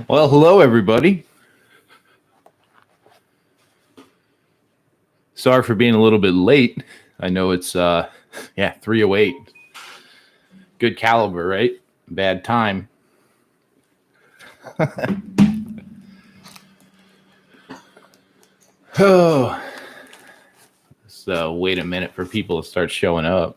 Well, hello, everybody. Sorry for being a little bit late. I know it's 3:08. Good caliber, right? Bad time. Oh, let's wait a minute for people to start showing up.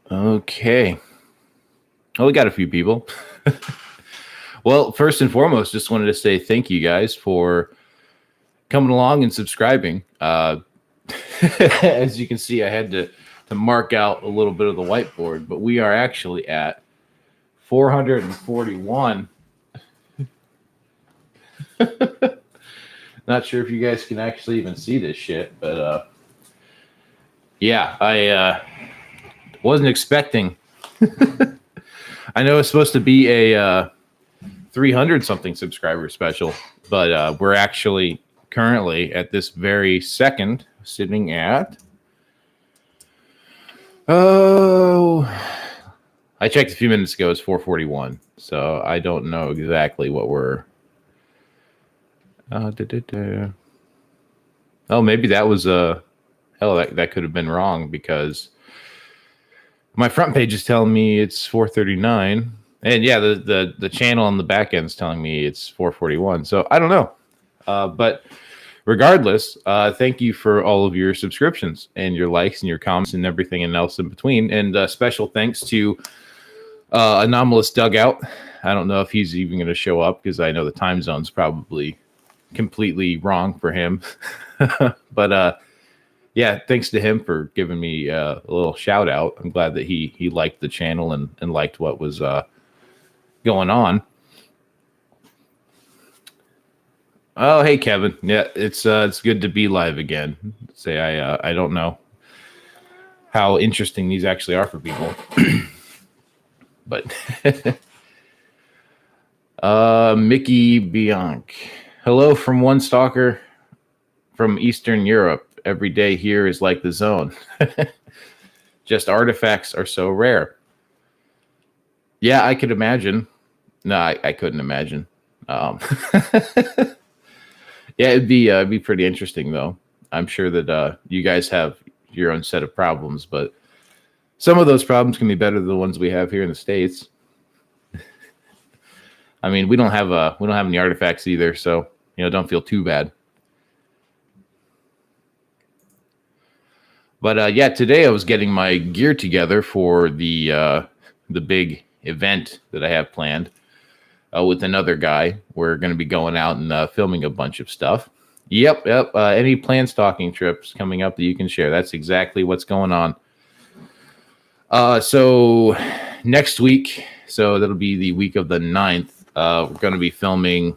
Okay. Oh, we got a few people. Well, first and foremost, just wanted to say thank you guys for coming along and subscribing. As you can see, I had to mark out a little bit of the whiteboard, but we are actually at 441. Not sure if you guys can actually even see this shit, but yeah, I wasn't expecting. I know it's supposed to be a 300 something subscriber special, but we're actually currently at this very second sitting at I checked a few minutes ago, it's 441, so I don't know exactly what we're oh, maybe that was that could have been wrong, because my front page is telling me it's 439, and yeah, the channel on the back end is telling me it's 441. So I don't know, but regardless, thank you for all of your subscriptions and your likes and your comments and everything else in between. And special thanks to Anomalous Dugout. I don't know if he's even going to show up, because I know the time zone's probably completely wrong for him. But yeah, thanks to him for giving me a little shout out. I'm glad that he liked the channel and liked what was going on. Oh, hey, Kevin. Yeah, it's good to be live again. Say I don't know how interesting these actually are for people, but Mickey Bianc. Hello from one stalker from Eastern Europe. Every day here is like the zone. Just artifacts are so rare. Yeah, I could imagine. No, I couldn't imagine. Yeah, it'd be pretty interesting, though. I'm sure that you guys have your own set of problems, but some of those problems can be better than the ones we have here in the States. I mean, we don't have any artifacts either, so don't feel too bad. But yeah, today I was getting my gear together for the big event that I have planned with another guy. We're going to be going out and filming a bunch of stuff. Yep. Any planned stalking trips coming up that you can share? That's exactly what's going on. So next week, so that'll be the week of the 9th, we're going to be filming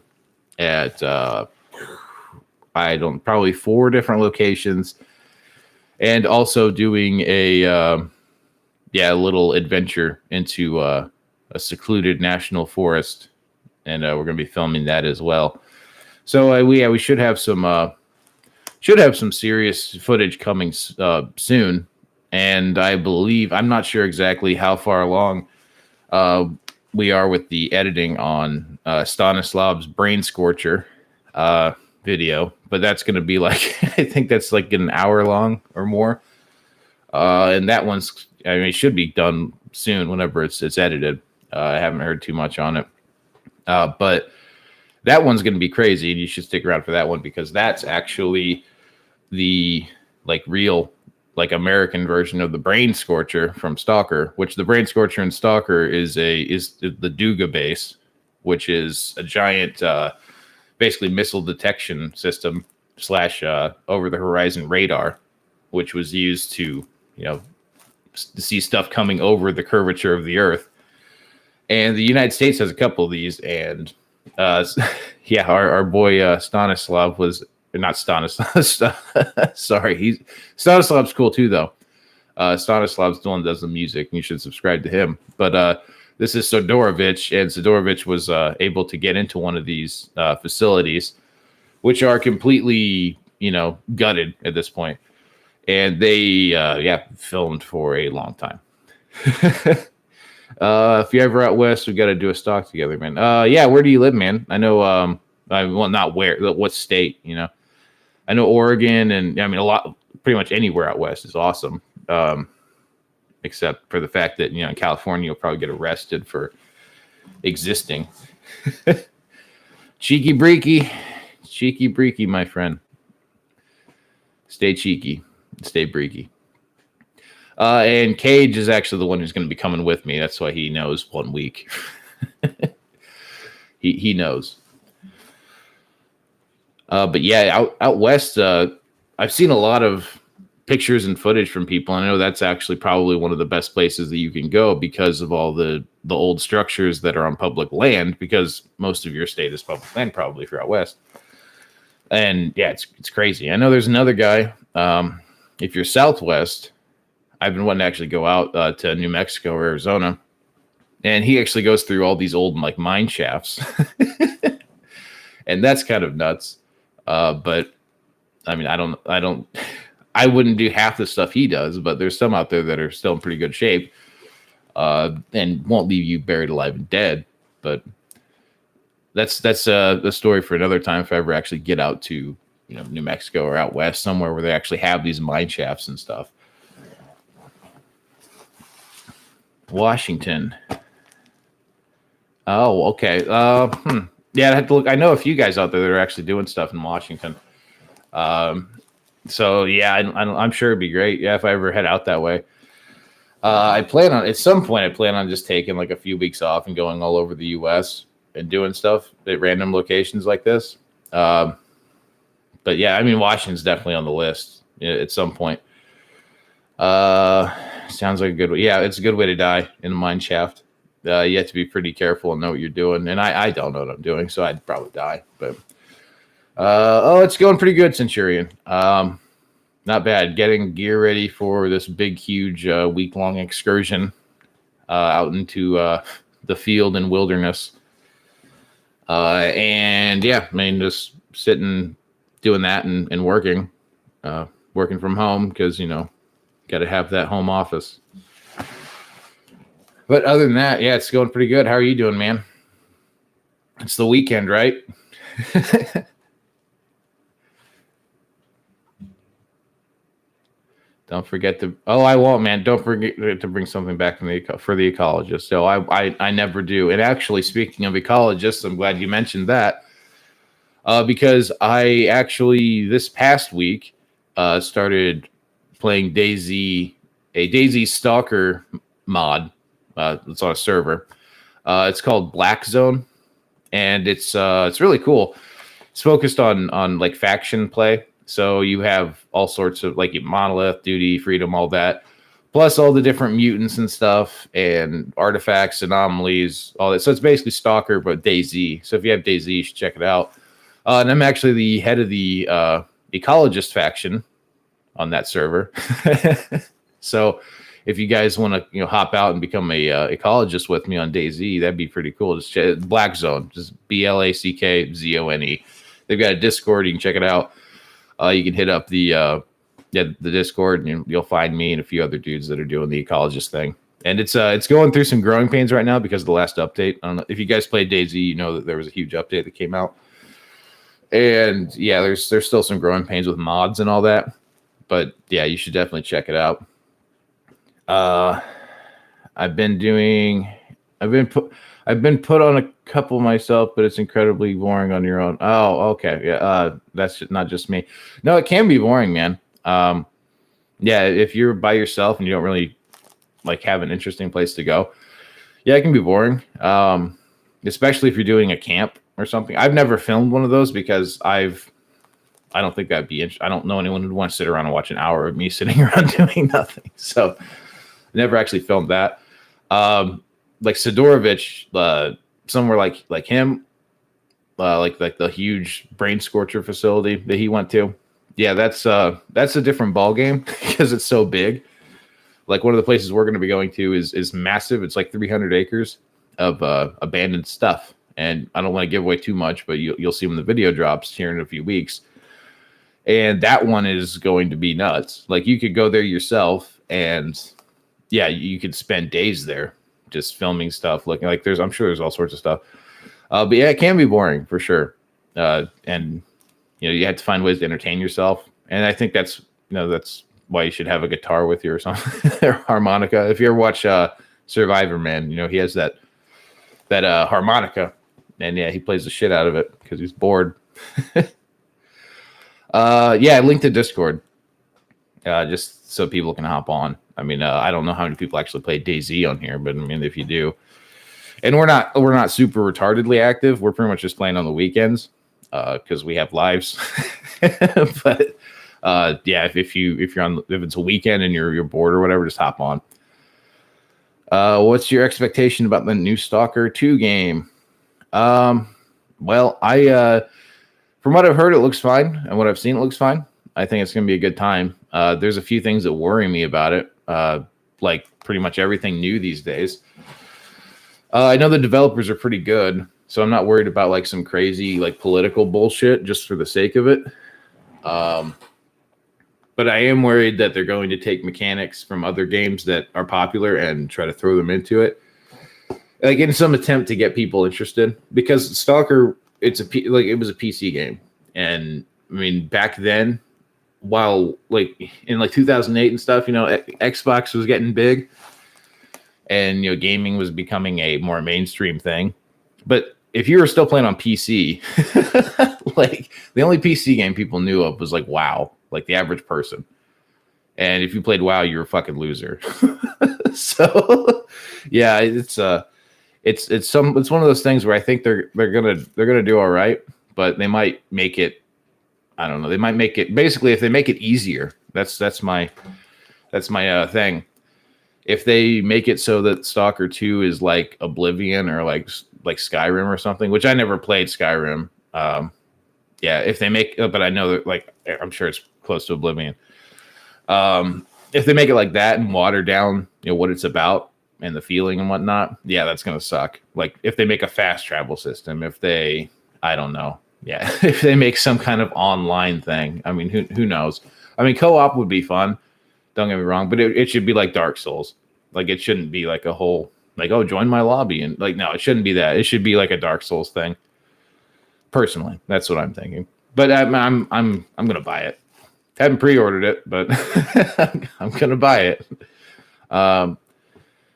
at probably 4 different locations, and also doing a little adventure into a secluded national forest, and we're going to be filming that as well. So we should have some serious footage coming soon, and I believe, I'm not sure exactly how far along we are with the editing on Stanislav's Brain Scorcher video, but that's going to be like I think that's like an hour long or more, and that one's, I mean, it should be done soon whenever it's edited. I haven't heard too much on it, but that one's going to be crazy, and you should stick around for that one, because that's actually the real American version of the Brain Scorcher from Stalker, which the Brain Scorcher in Stalker is the Duga base, which is a giant basically missile detection system / over the horizon radar, which was used to see stuff coming over the curvature of the Earth. And the United States has a couple of these, and yeah, our boy Stanislav was not Stanislav. Sorry, Stanislav's cool too, though. Stanislav's the one that does the music, and you should subscribe to him. But this is Sidorovich, and Sidorovich was able to get into one of these facilities, which are completely, gutted at this point. And they, filmed for a long time. If you're ever out west, we got to do a stock together, man. Where do you live, man? I know, not where, what state, I know Oregon, and I mean, pretty much anywhere out west is awesome. Except for the fact that, in California, you'll probably get arrested for existing. Cheeky breaky, my friend. Stay cheeky, stay breaky. And Cage is actually the one who's going to be coming with me. That's why he knows 1 week. he knows. But yeah, out west, I've seen a lot of pictures and footage from people. I know that's actually probably one of the best places that you can go because of all the old structures that are on public land, because most of your state is public land, probably, if you're out west. And yeah, it's crazy. I know there's another guy. If you're southwest, I've been wanting to actually go out to New Mexico or Arizona, and he actually goes through all these old mine shafts, and that's kind of nuts. But I mean, I wouldn't do half the stuff he does, but there's some out there that are still in pretty good shape, and won't leave you buried alive and dead. But that's the story for another time. If I ever actually get out to New Mexico or out west somewhere where they actually have these mine shafts and stuff. Washington. Oh, okay. Yeah, I have to look. I know a few guys out there that are actually doing stuff in Washington. So yeah, I'm sure it'd be great. Yeah, if I ever head out that way. I plan on, at some point, just taking like a few weeks off and going all over the U.S. and doing stuff at random locations like this. But yeah, I mean, Washington's definitely on the list at some point. Sounds like a good way. Yeah, it's a good way to die in a mine shaft. You have to be pretty careful and know what you're doing. And I don't know what I'm doing, so I'd probably die. But it's going pretty good, Centurion. Not bad. Getting gear ready for this big, huge week-long excursion out into the field and wilderness. And yeah, I mean, just sitting, doing that and working from home because, got to have that home office. But other than that, yeah, it's going pretty good. How are you doing, man? It's the weekend, right? Don't forget to. Oh, I won't, man. Don't forget to bring something back for the ecologist. So I never do. And actually, speaking of ecologists, I'm glad you mentioned that because I actually this past week started playing a DayZ Stalker mod. It's on a server. It's called Black Zone, and it's really cool. It's focused on like faction play. So you have all sorts of like Monolith, Duty, Freedom, all that, plus all the different mutants and stuff, and artifacts, anomalies, all that. So it's basically Stalker, but DayZ. So if you have DayZ, you should check it out. And I'm actually the head of the ecologist faction on that server. So if you guys want to hop out and become a ecologist with me on DayZ, that'd be pretty cool. Just Black Zone, just BlackZone. They've got a Discord. You can check it out. You can hit up the Discord, and you'll find me and a few other dudes that are doing the ecologist thing. And it's going through some growing pains right now because of the last update. I don't know if you guys played DayZ, you know that there was a huge update that came out. And yeah, there's still some growing pains with mods and all that. But yeah, you should definitely check it out. I've been put on a couple myself, but it's incredibly boring on your own. Oh, okay. Yeah. That's not just me. No, it can be boring, man. Yeah. If you're by yourself and you don't really like have an interesting place to go, yeah, it can be boring. Especially if you're doing a camp or something. I've never filmed one of those because I don't think that'd be I don't know anyone who'd want to sit around and watch an hour of me sitting around doing nothing. So never actually filmed that. Like Sidorovich, somewhere like him, like the huge brain scorcher facility that he went to. Yeah, that's a different ball game because it's so big. Like one of the places we're going to be going to is massive. It's like 300 acres of abandoned stuff. And I don't want to give away too much, but you'll see when the video drops here in a few weeks. And that one is going to be nuts. Like you could go there yourself, and yeah, you could spend days there just filming stuff. Looking like I'm sure there's all sorts of stuff. But yeah, it can be boring for sure. And you have to find ways to entertain yourself. And I think that's why you should have a guitar with you or something, or harmonica. If you ever watch Survivor Man, he has that harmonica, and yeah, he plays the shit out of it because he's bored. Yeah, link to Discord, just so people can hop on. I mean, I don't know how many people actually play DayZ on here, but I mean, if you do, and we're not super retardedly active. We're pretty much just playing on the weekends because we have lives. But yeah, if it's a weekend and you're bored or whatever, just hop on. What's your expectation about the new Stalker 2 game? Well, from what I've heard, it looks fine, and what I've seen, it looks fine. I think it's going to be a good time. There's a few things that worry me about it, like pretty much everything new these days. I know the developers are pretty good, so I'm not worried about like some crazy like political bullshit just for the sake of it. But I am worried that they're going to take mechanics from other games that are popular and try to throw them into it, like in some attempt to get people interested. Because Stalker, it was a PC game, and I mean back then, while like in like 2008 and stuff, Xbox was getting big, and gaming was becoming a more mainstream thing. But if you were still playing on PC, like the only PC game people knew of was like WoW, like the average person. And if you played WoW, you're a fucking loser. So yeah, it's one of those things where I think they're gonna do all right, but they might make it. I don't know. They might make it basically if they make it easier. That's my thing. If they make it so that Stalker 2 is like Oblivion or like Skyrim or something, which I never played Skyrim. Yeah, if they make, but I know that like I'm sure it's close to Oblivion. If they make it like that and water down, what it's about and the feeling and whatnot, yeah, that's gonna suck. Like if they make a fast travel system, I don't know, yeah, if they make some kind of online thing, I mean, who knows? I mean, co-op would be fun. Don't get me wrong, but it should be like Dark Souls. Like it shouldn't be like a whole like, oh, join my lobby, and like no, it shouldn't be that. It should be like a Dark Souls thing. Personally, that's what I'm thinking. But I'm gonna buy it. Haven't pre-ordered it, but I'm gonna buy it.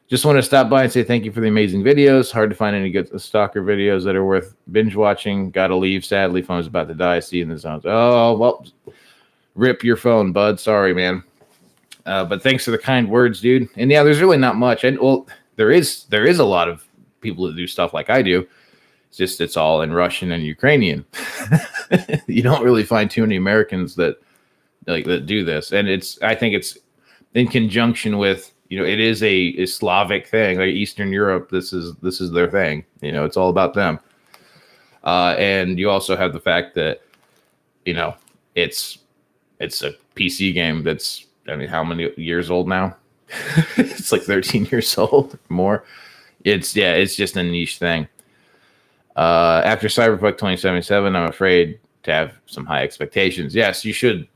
Just want to stop by and say thank you for the amazing videos. Hard to find any good Stalker videos that are worth binge watching. Gotta leave, sadly. Phone's about to die. See you in the zone. Oh, well, rip your phone, bud. Sorry, man. But thanks for the kind words, dude. And yeah, there's really not much. And well, there is a lot of people that do stuff like I do. It's just it's all in Russian and Ukrainian. You don't really find too many Americans that do this. And I think it's in conjunction with, it is a Slavic thing, like Eastern Europe. This is their thing. It's all about them. And you also have the fact that, it's a PC game that's, I mean, how many years old now? It's like 13 years old, more. It's just a niche thing. After Cyberpunk 2077, I'm afraid to have some high expectations. Yes, you should.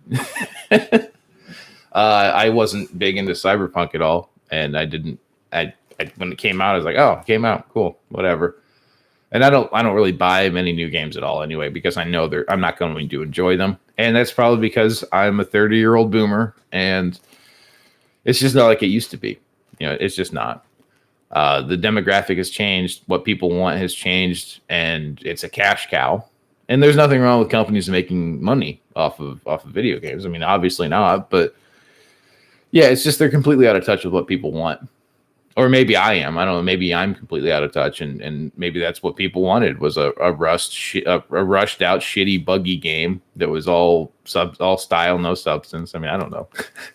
I wasn't big into Cyberpunk at all, and I when it came out, I was like, oh, it came out, cool, whatever. And I don't really buy many new games at all anyway, because I know I'm not going to enjoy them. And that's probably because I'm a 30-year-old boomer, and it's just not like it used to be. It's just not. The demographic has changed. What people want has changed, and it's a cash cow. And there's nothing wrong with companies making money off of video games. I mean, obviously not, but yeah, it's just they're completely out of touch with what people want. Or maybe I am. I don't know. Maybe I'm completely out of touch, and maybe that's what people wanted was a rushed out, shitty, buggy game that was all style, no substance. I mean, I don't know.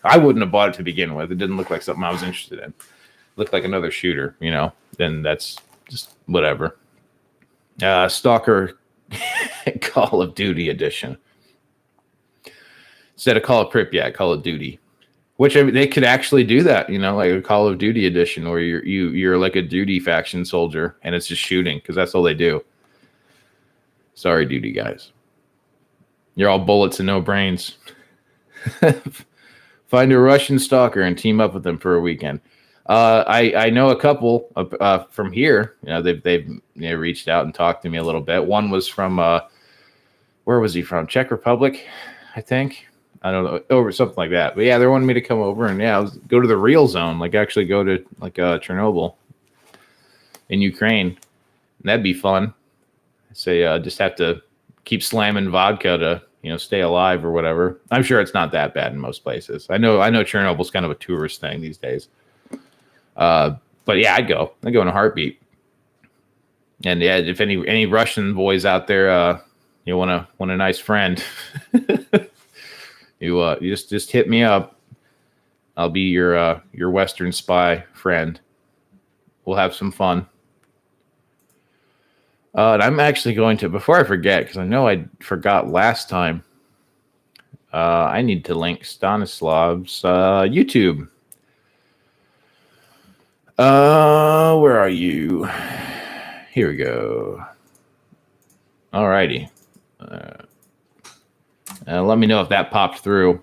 I wouldn't have bought it to begin with. It didn't look like something I was interested in. It looked like another shooter, Then that's just whatever. Stalker Call of Duty edition. Instead of Call of Pripyat, Call of Duty. Which, I mean, they could actually do that, like a Call of Duty edition, where you're like a duty faction soldier, and it's just shooting because that's all they do. Sorry, duty guys, you're all bullets and no brains. Find a Russian stalker and team up with them for a weekend. I know a couple from here. They've reached out and talked to me a little bit. One was from where was he from? Czech Republic, I think. I don't know, over something like that. But yeah, they wanted me to come over and go to the real zone, like actually go to like Chernobyl in Ukraine. And that'd be fun. Say just have to keep slamming vodka to stay alive or whatever. I'm sure it's not that bad in most places. I know Chernobyl's kind of a tourist thing these days. But yeah, I'd go in a heartbeat. And yeah, if any Russian boys out there, you want a nice friend, you just hit me up. I'll be your Western spy friend. We'll have some fun. And I'm actually going to, before I forget, because I know I forgot last time, I need to link Stanislav's YouTube. Where are you? Here we go. Alrighty. Let me know if that popped through.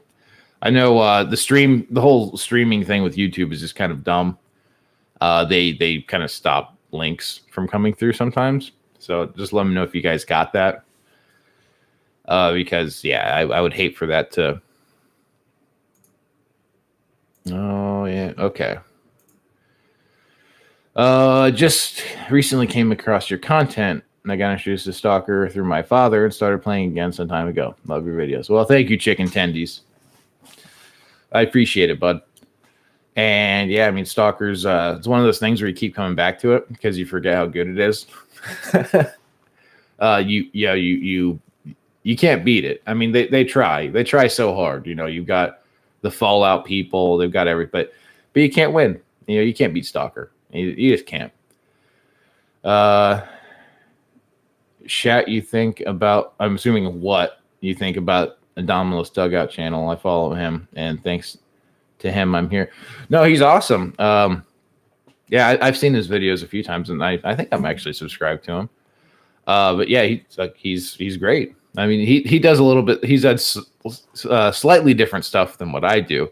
I know the whole streaming thing with YouTube is just kind of dumb. They kind of stop links from coming through sometimes. So just let me know if you guys got that. Because yeah, I would hate for that to. Oh yeah, okay. Just recently came across your content, and I got introduced to Stalker through my father and started playing again some time ago. Love your videos. Well, thank you, Chicken Tendies. I appreciate it, bud. And yeah, I mean, Stalker's it's one of those things where you keep coming back to it because you forget how good it is. You can't beat it. I mean, they try so hard. You've got the Fallout people, they've got everything, but you can't win. You can't beat Stalker. You just can't. Chat, you think about? I'm assuming what you think about Anomalous Dugout channel. I follow him, and thanks to him, I'm here. No, he's awesome. Yeah, I've seen his videos a few times, and I think I'm actually subscribed to him. But yeah, he's great. I mean, he does a little bit. He's had slightly different stuff than what I do.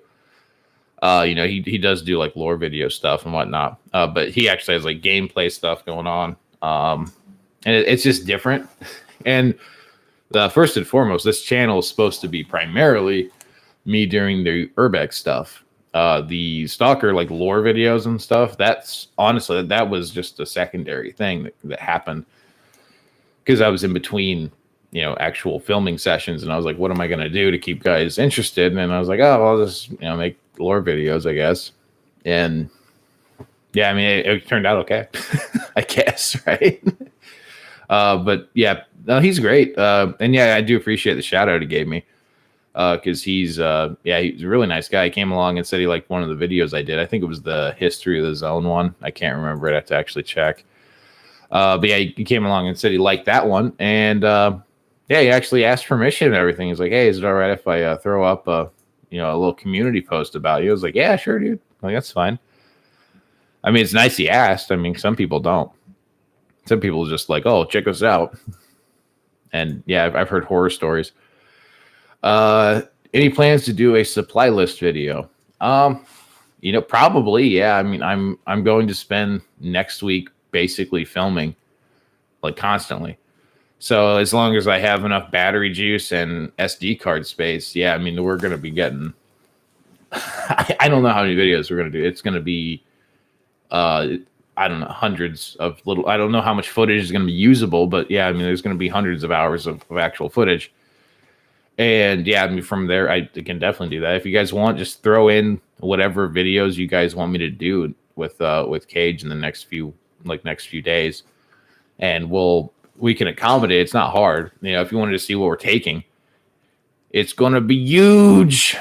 He does do like lore video stuff and whatnot. But he actually has like gameplay stuff going on. And it's just different. And first and foremost, this channel is supposed to be primarily me doing the UrbEx stuff. The Stalker like lore videos and stuff. That's honestly, that was just a secondary thing that happened because I was in between, actual filming sessions, and I was like, what am I going to do to keep guys interested? And then I was like, oh, I'll just, make lore videos, I guess. And yeah, I mean, it turned out okay, I guess, right? But yeah, no, he's great. And yeah, I do appreciate the shout out he gave me. Because he's a really nice guy. He came along and said he liked one of the videos I did. I think it was the History of the Zone one. I can't remember it. I have to actually check. But yeah, he came along and said he liked that one. And yeah, he actually asked permission and everything. He's like, hey, is it all right if I throw up a little community post about you? I was like, yeah, sure, dude. Like, that's fine. I mean, it's nice he asked. I mean, some people don't. Some people are just like, oh, check us out. And yeah, I've heard horror stories. Any plans to do a supply list video? Probably, yeah. I mean, I'm going to spend next week basically filming like constantly. So as long as I have enough battery juice and SD card space, yeah, I mean, we're going to be getting, I don't know how many videos we're going to do. It's going to be, I don't know, hundreds of I don't know how much footage is going to be usable, but yeah, I mean, there's going to be hundreds of hours of actual footage. And yeah, I mean, from there, I can definitely do that. If you guys want, just throw in whatever videos you guys want me to do with Cage in the next few days, and we can accommodate. It's not hard. If you wanted to see what we're taking, it's going to be huge.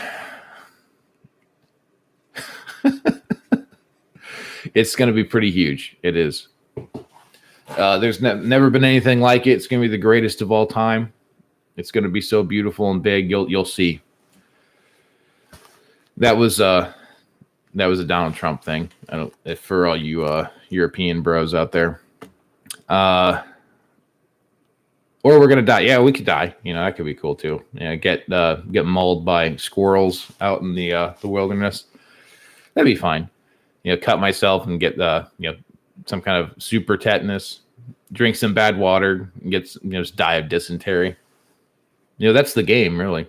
It's going to be pretty huge. It is. There's never been anything like it. It's going to be the greatest of all time. It's going to be so beautiful and big. You'll see. that was a Donald Trump thing. I don't, if for all you European bros out there. Or we're gonna die. Yeah, we could die. You know, that could be cool too. Yeah, get mauled by squirrels out in the wilderness. That'd be fine. You know, cut myself and get some kind of super tetanus. Drink some bad water and just die of dysentery. You know, that's the game, really.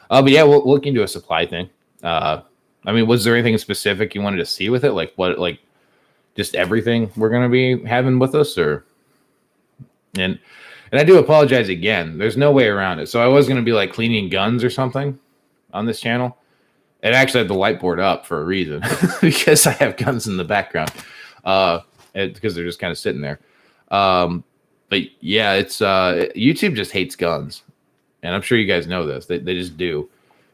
But yeah, we'll look into a supply thing. I mean, was there anything specific you wanted to see with it? Like what? Like just everything we're gonna be having with us, or and I do apologize again. There's no way around it. So I was gonna be like cleaning guns or something on this channel. It actually had the light board up for a reason because I have guns in the background. Because they're just kind of sitting there. But yeah, it's YouTube just hates guns, and I'm sure you guys know this. They just do.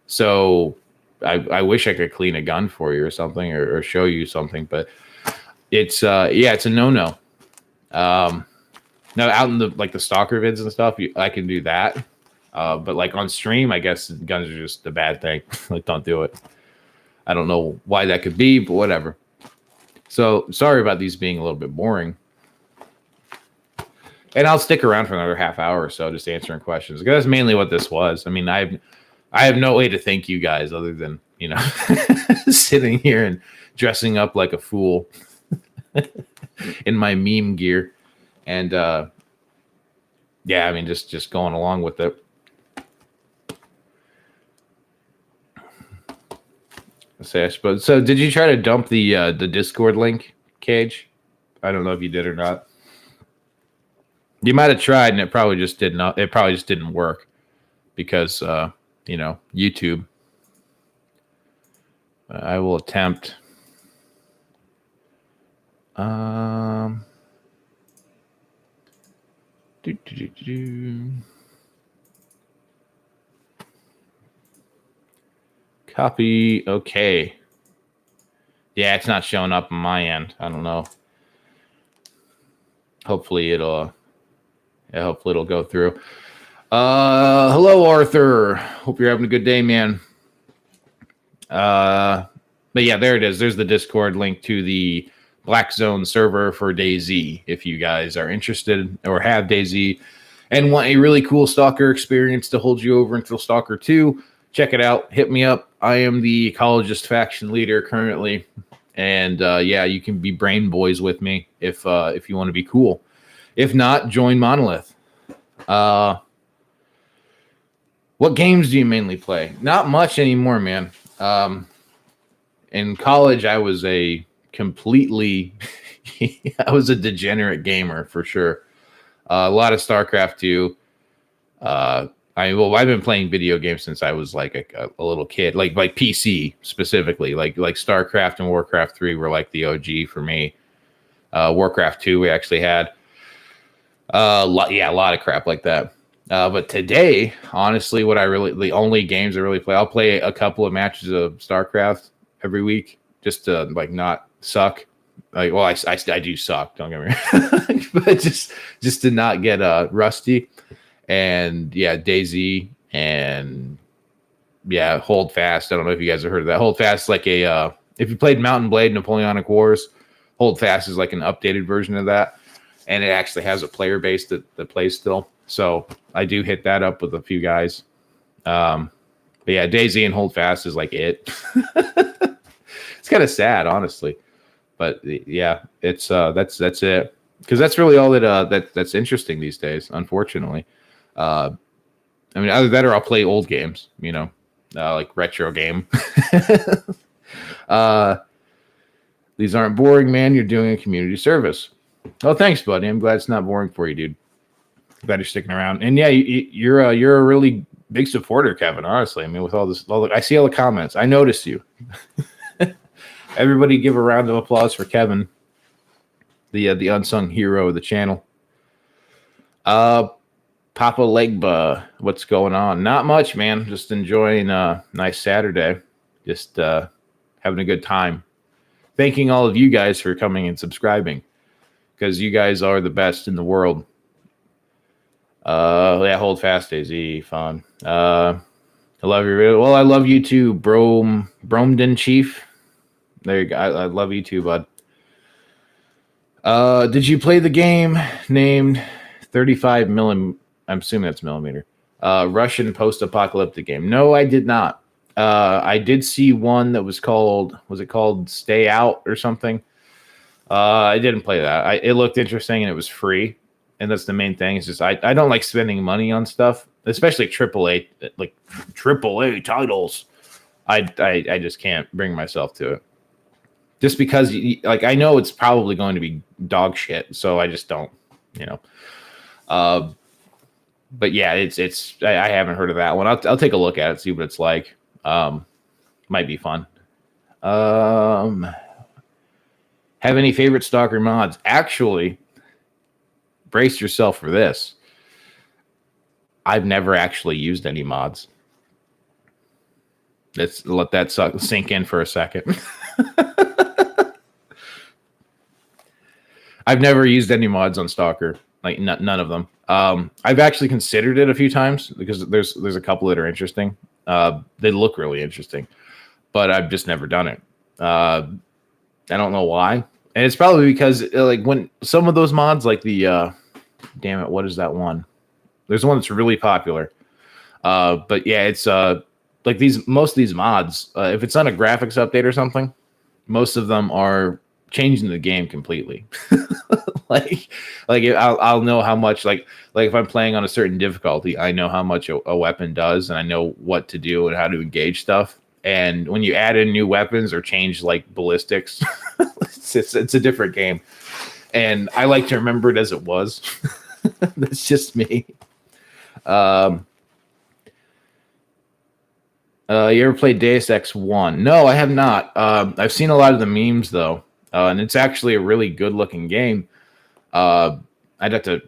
So I wish I could clean a gun for you or something, or show you something, but it's it's a no. Now out in the stalker vids and stuff, I can do that. But like on stream, I guess guns are just a bad thing. Like, don't do it. I don't know why that could be, but whatever. So sorry about these being a little bit boring. And I'll stick around for another half hour or so just answering questions. Because that's mainly what this was. I mean, I have no way to thank you guys other than, sitting here and dressing up like a fool in my meme gear. And yeah, I mean, just going along with it. Say, I suppose. So, did you try to dump the Discord link, Cage? I don't know if you did or not. You might have tried, and it probably just did not. It probably just didn't work because YouTube. I will attempt. Copy. Okay. Yeah, it's not showing up on my end. I don't know. Hopefully it'll go through. Hello, Arthur. Hope you're having a good day, man. But yeah, there it is. There's the Discord link to the Black Zone server for DayZ. If you guys are interested or have DayZ and want a really cool Stalker experience to hold you over until Stalker 2, check it out. Hit me up. I am the ecologist faction leader currently, and yeah, you can be brain boys with me if you want to be cool. If not, join Monolith. What games do you mainly play? Not much anymore, man. In college, I was a completely, I was a degenerate gamer for sure. A lot of StarCraft 2. I've been playing video games since I was like a little kid, like PC specifically, like StarCraft and Warcraft 3 were like the OG for me. Warcraft 2 we actually had a lot of crap like that. But today, honestly, the only games I really play, I'll play a couple of matches of StarCraft every week just to like not suck. Like, well, I do suck, don't get me wrong, but just to not get rusty. And yeah, DayZ and yeah, Hold Fast. I don't know if you guys have heard of that. Hold Fast is like if you played Mountain Blade, Napoleonic Wars, Hold Fast is like an updated version of that, and it actually has a player base that plays still. So I do hit that up with a few guys. But yeah, DayZ and Hold Fast is like it. It's kind of sad, honestly, but yeah, it's that's it, because that's really all that's interesting these days, unfortunately. I mean, either that or I'll play old games, like retro game. These aren't boring, man. You're doing a community service. Oh, thanks, buddy. I'm glad it's not boring for you, dude. Glad you're sticking around. And yeah, you're a really big supporter, Kevin. Honestly, I mean, with all this, I see all the comments. I noticed you. Everybody, give a round of applause for Kevin, the unsung hero of the channel. Papa Legba, what's going on? Not much, man. Just enjoying a nice Saturday. Just having a good time. Thanking all of you guys for coming and subscribing, because you guys are the best in the world. Yeah, Hold Fast, DayZ, fun. I love you. Well, I love you too, Bromden Chief. There you go. I love you too, bud. Did you play the game named 35 millim? I'm assuming that's millimeter. Russian post-apocalyptic game. No, I did not. I did see one that was it called Stay Out or something? I didn't play that. It looked interesting and it was free, and that's the main thing. It's just I don't like spending money on stuff, especially AAA titles. I just can't bring myself to it. Just because like I know it's probably going to be dog shit, so I just don't, you know. But yeah, I haven't heard of that one. I'll take a look at it, see what it's like. Might be fun. Have any favorite Stalker mods? Actually, brace yourself for this. I've never actually used any mods. Let's let that sink in for a second. I've never used any mods on Stalker, like none of them. I've actually considered it a few times because there's a couple that are interesting. They look really interesting, but I've just never done it. I don't know why, and it's probably because like when some of those mods, like the damn it, what is that one? There's one that's really popular. But yeah, it's like most of these mods, if it's on a graphics update or something, most of them are changing the game completely. like I'll know how much like if I'm playing on a certain difficulty, I know how much a weapon does, and I know what to do and how to engage stuff. And when you add in new weapons or change like ballistics, it's a different game. And I like to remember it as it was. That's just me. You ever played Deus Ex 1? No, I have not. I've seen a lot of the memes though, and it's actually a really good looking game. I have to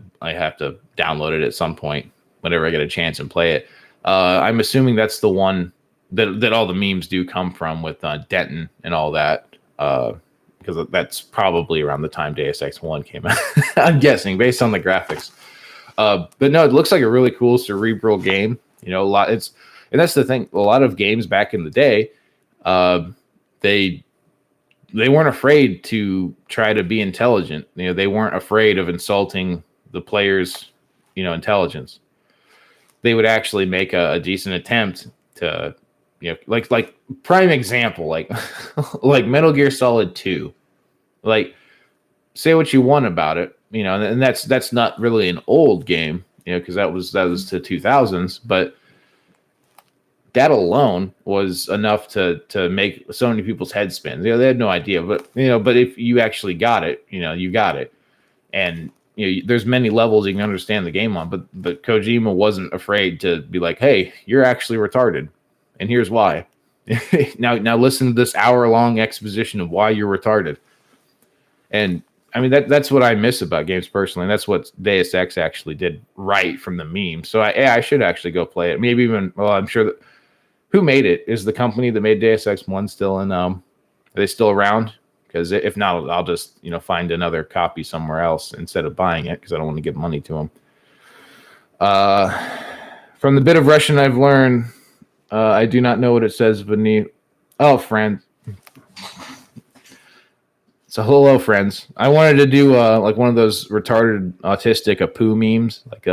download it at some point whenever I get a chance and play it. I'm assuming that's the one that all the memes do come from with Denton and all that, because that's probably around the time Deus Ex 1 came out. I'm guessing based on the graphics. But no, it looks like a really cool cerebral game. You know, and that's the thing. A lot of games back in the day, they weren't afraid to try to be intelligent. You know, they weren't afraid of insulting the player's, intelligence. They would actually make a decent attempt to, like prime example, like like Metal Gear Solid 2. Like, say what you want about it, and that's not really an old game, because that was the 2000s, but that alone was enough to make so many people's heads spin. They had no idea, but if you actually got it, you got it. And there's many levels you can understand the game on, but Kojima wasn't afraid to be like, "Hey, you're actually retarded, and here's why." now listen to this hour-long exposition of why you're retarded. And I mean that's what I miss about games personally. And that's what Deus Ex actually did right from the meme. So I should actually go play it. Maybe even I'm sure that. Who made it? Is the company that made Deus Ex 1 still in? Are they still around? Because if not, I'll just find another copy somewhere else instead of buying it, because I don't want to give money to them. From the bit of Russian I've learned, I do not know what it says beneath. Oh, friend. So hello, friends. I wanted to do like one of those retarded autistic Apu memes, like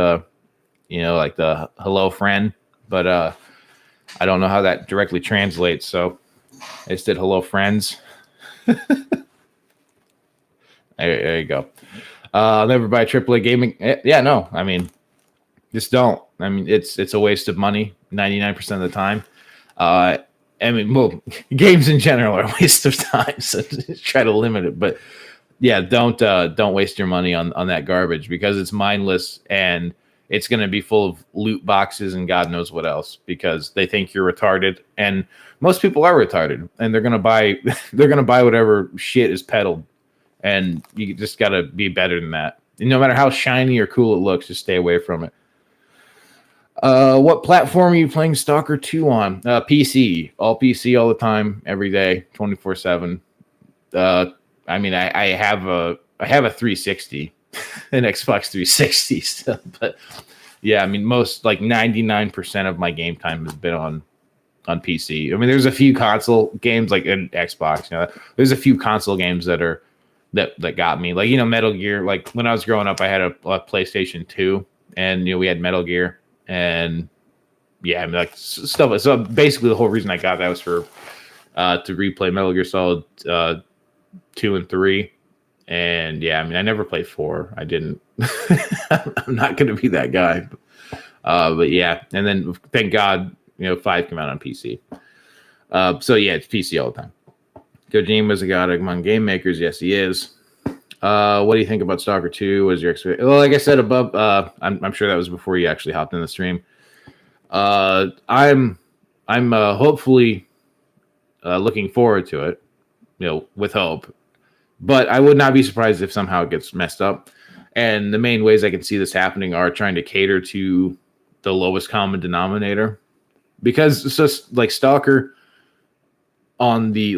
like the hello friend, but I don't know how that directly translates, so I just did hello, friends. there you go. I'll never buy AAA gaming. Yeah, no. I mean, just don't. I mean, it's a waste of money 99% of the time. I mean, well, games in general are a waste of time, so try to limit it. But yeah, don't waste your money on that garbage, because it's mindless, and it's going to be full of loot boxes and God knows what else, because they think you're retarded, and most people are retarded, and they're going to buy whatever shit is peddled, and you just got to be better than that. And no matter how shiny or cool it looks, just stay away from it. What platform are you playing Stalker 2 on? PC, all the time, every day, 24/7. I mean, I have a 360. An Xbox 360 still, but Yeah, I mean, most like 99% of my game time has been on PC. I mean, there's a few console games like in Xbox. There's a few console games that got me. Like Metal Gear. Like when I was growing up, I had a PlayStation 2, and we had Metal Gear, and yeah, I mean, like stuff. So basically, the whole reason I got that was for to replay Metal Gear Solid 2 and 3. And yeah, I mean, I never played 4. I didn't. I'm not going to be that guy. But yeah, and then thank God, 5 came out on PC. So yeah, it's PC all the time. Kojima's a god among game makers. Yes, he is. What do you think about Stalker 2? Was your experience? Well, like I said above, I'm sure that was before you actually hopped in the stream. I'm hopefully looking forward to it, with hope. But I would not be surprised if somehow it gets messed up. And the main ways I can see this happening are trying to cater to the lowest common denominator, because it's just like Stalker on the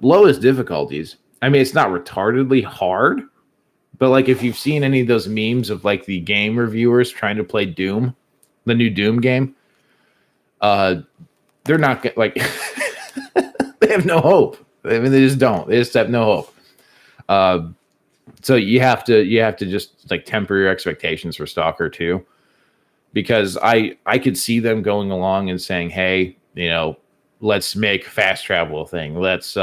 lowest difficulties. I mean, it's not retardedly hard, but like if you've seen any of those memes of like the game reviewers trying to play Doom, the new Doom game, they're not like they have no hope. I mean, they just don't. They just have no hope. So you have to just like temper your expectations for Stalker 2, because I could see them going along and saying, hey, let's make fast travel a thing. Let's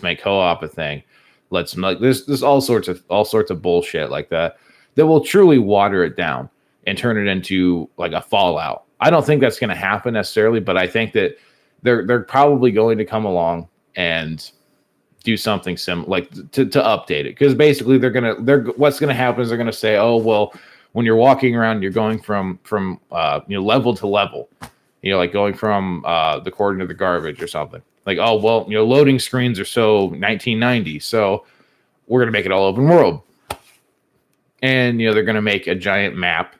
make co-op a thing. Let's like there's all sorts of bullshit like that will truly water it down and turn it into like a Fallout. I don't think that's going to happen necessarily, but I think that they're probably going to come along and do something similar, like to update it, because basically what's gonna happen is they're gonna say, oh well, when you're walking around, you're going from level to level, like going from the corner to the garbage or something. Like, oh well, loading screens are so 1990, so we're gonna make it all open world, and they're gonna make a giant map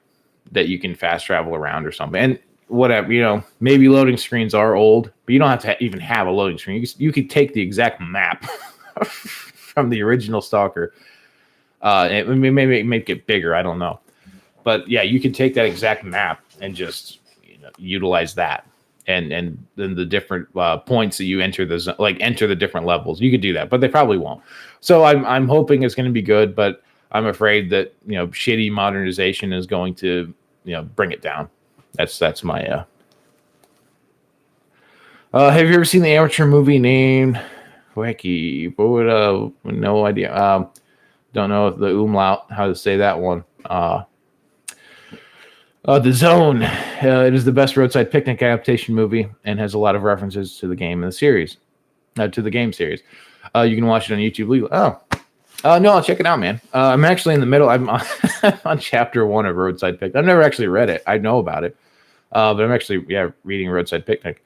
that you can fast travel around or something, and whatever, maybe loading screens are old, but you don't have to even have a loading screen. You could take the exact map from the original Stalker. It may make it bigger. I don't know. But yeah, you could take that exact map and just utilize that. And then the different points that you enter the different levels. You could do that, but they probably won't. So I'm hoping it's going to be good, but I'm afraid that, shitty modernization is going to, bring it down. That's my have you ever seen the amateur movie named Wacky? No idea. Don't know if the umlaut, how to say that one. The Zone. It is the best roadside picnic adaptation movie and has a lot of references to the game and the series, to the game series. You can watch it on YouTube. No, I'll check it out, man. I'm actually in the middle. I'm on chapter 1 of Roadside Picnic. I've never actually read it. I know about it. But I'm actually reading Roadside Picnic.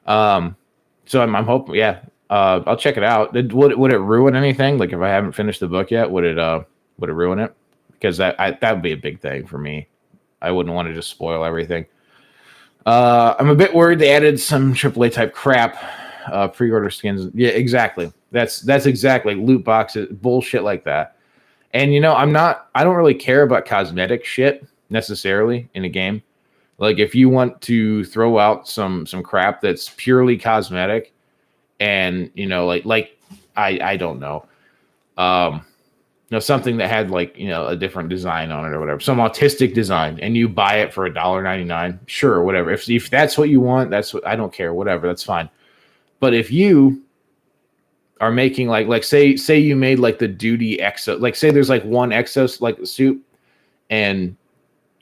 So I'm hoping I'll check it out. Would it ruin anything? Like if I haven't finished the book yet, would it ruin it? Because that would be a big thing for me. I wouldn't want to just spoil everything. I'm a bit worried they added some AAA type crap, pre-order skins. Yeah, exactly. That's exactly loot boxes, bullshit like that. And I don't really care about cosmetic shit necessarily in a game. Like if you want to throw out some crap that's purely cosmetic, and I don't know, something that had a different design on it or whatever, some autistic design, and you buy it for $1.99, sure, whatever. If that's what you want, that's what I don't care, whatever, that's fine. But if you are making say you made the duty exo, say there's one exo suit, and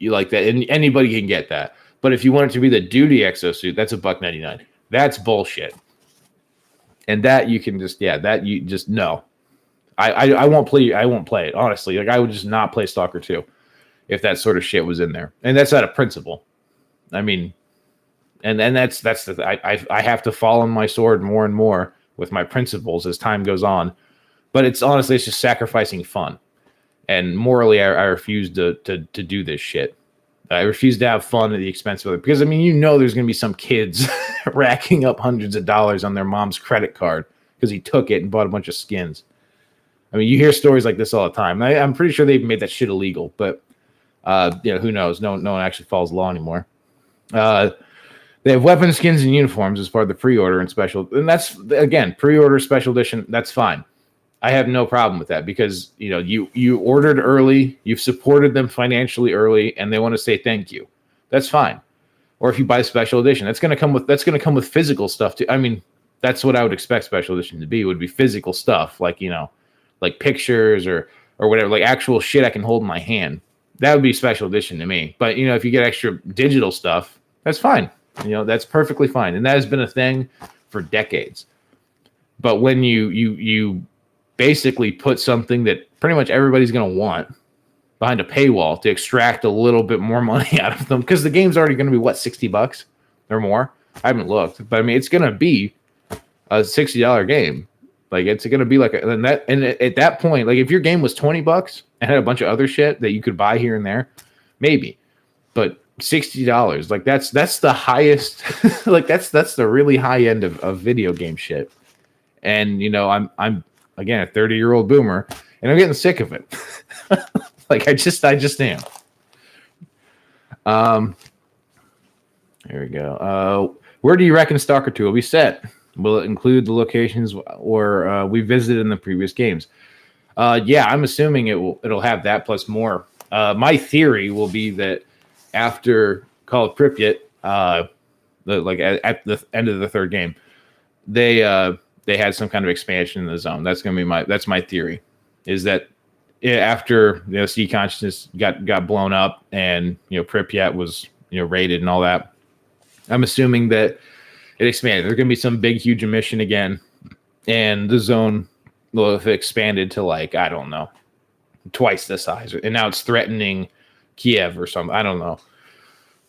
you like that, and anybody can get that. But if you want it to be the duty exosuit, that's $1.99. That's bullshit. And that you can just no. I won't play. I won't play it, honestly. I would just not play Stalker 2 if that sort of shit was in there. And that's out of principle. I mean, and that's I have to fall on my sword more and more with my principles as time goes on. But it's just sacrificing fun. And morally, I refuse to do this shit. I refuse to have fun at the expense of it. Because, there's going to be some kids racking up hundreds of dollars on their mom's credit card because he took it and bought a bunch of skins. You hear stories like this all the time. I'm pretty sure they've made that shit illegal. But Who knows? No one actually follows the law anymore. They have weapon skins and uniforms as part of the pre-order and special. And that's, again, pre-order special edition. That's fine. I have no problem with that because, you ordered early, you've supported them financially early, and they want to say thank you. That's fine. Or if you buy special edition, that's going to come with physical stuff too. I mean, that's what I would expect special edition to be, would be physical stuff like, like pictures or whatever, like actual shit I can hold in my hand. That would be special edition to me. But, if you get extra digital stuff, that's fine. That's perfectly fine. And that has been a thing for decades. But when you basically put something that pretty much everybody's going to want behind a paywall to extract a little bit more money out of them, because the game's already going to be, what, $60 or more? I haven't looked. But, I mean, it's going to be a $60 game. Like, it's going to be like, and at that point, like, if your game was $20 and had a bunch of other shit that you could buy here and there, maybe. But $60, like that's the highest, like that's the really high end of video game shit. And I'm again a 30-year-old boomer, and I'm getting sick of it. Like I just am. There we go. Where do you reckon Stalker 2 will be set? Will it include the locations or we visited in the previous games? Yeah, I'm assuming it'll have that plus more. My theory will be that after Call of Pripyat, at the end of the third game, they had some kind of expansion in the zone. That's gonna be my theory, is that after Sea Consciousness got blown up and Pripyat was raided and all that, I'm assuming that it expanded. There's gonna be some big huge emission again, and the zone will have expanded to like, I don't know, twice the size, and now it's threatening Kiev or something. I don't know,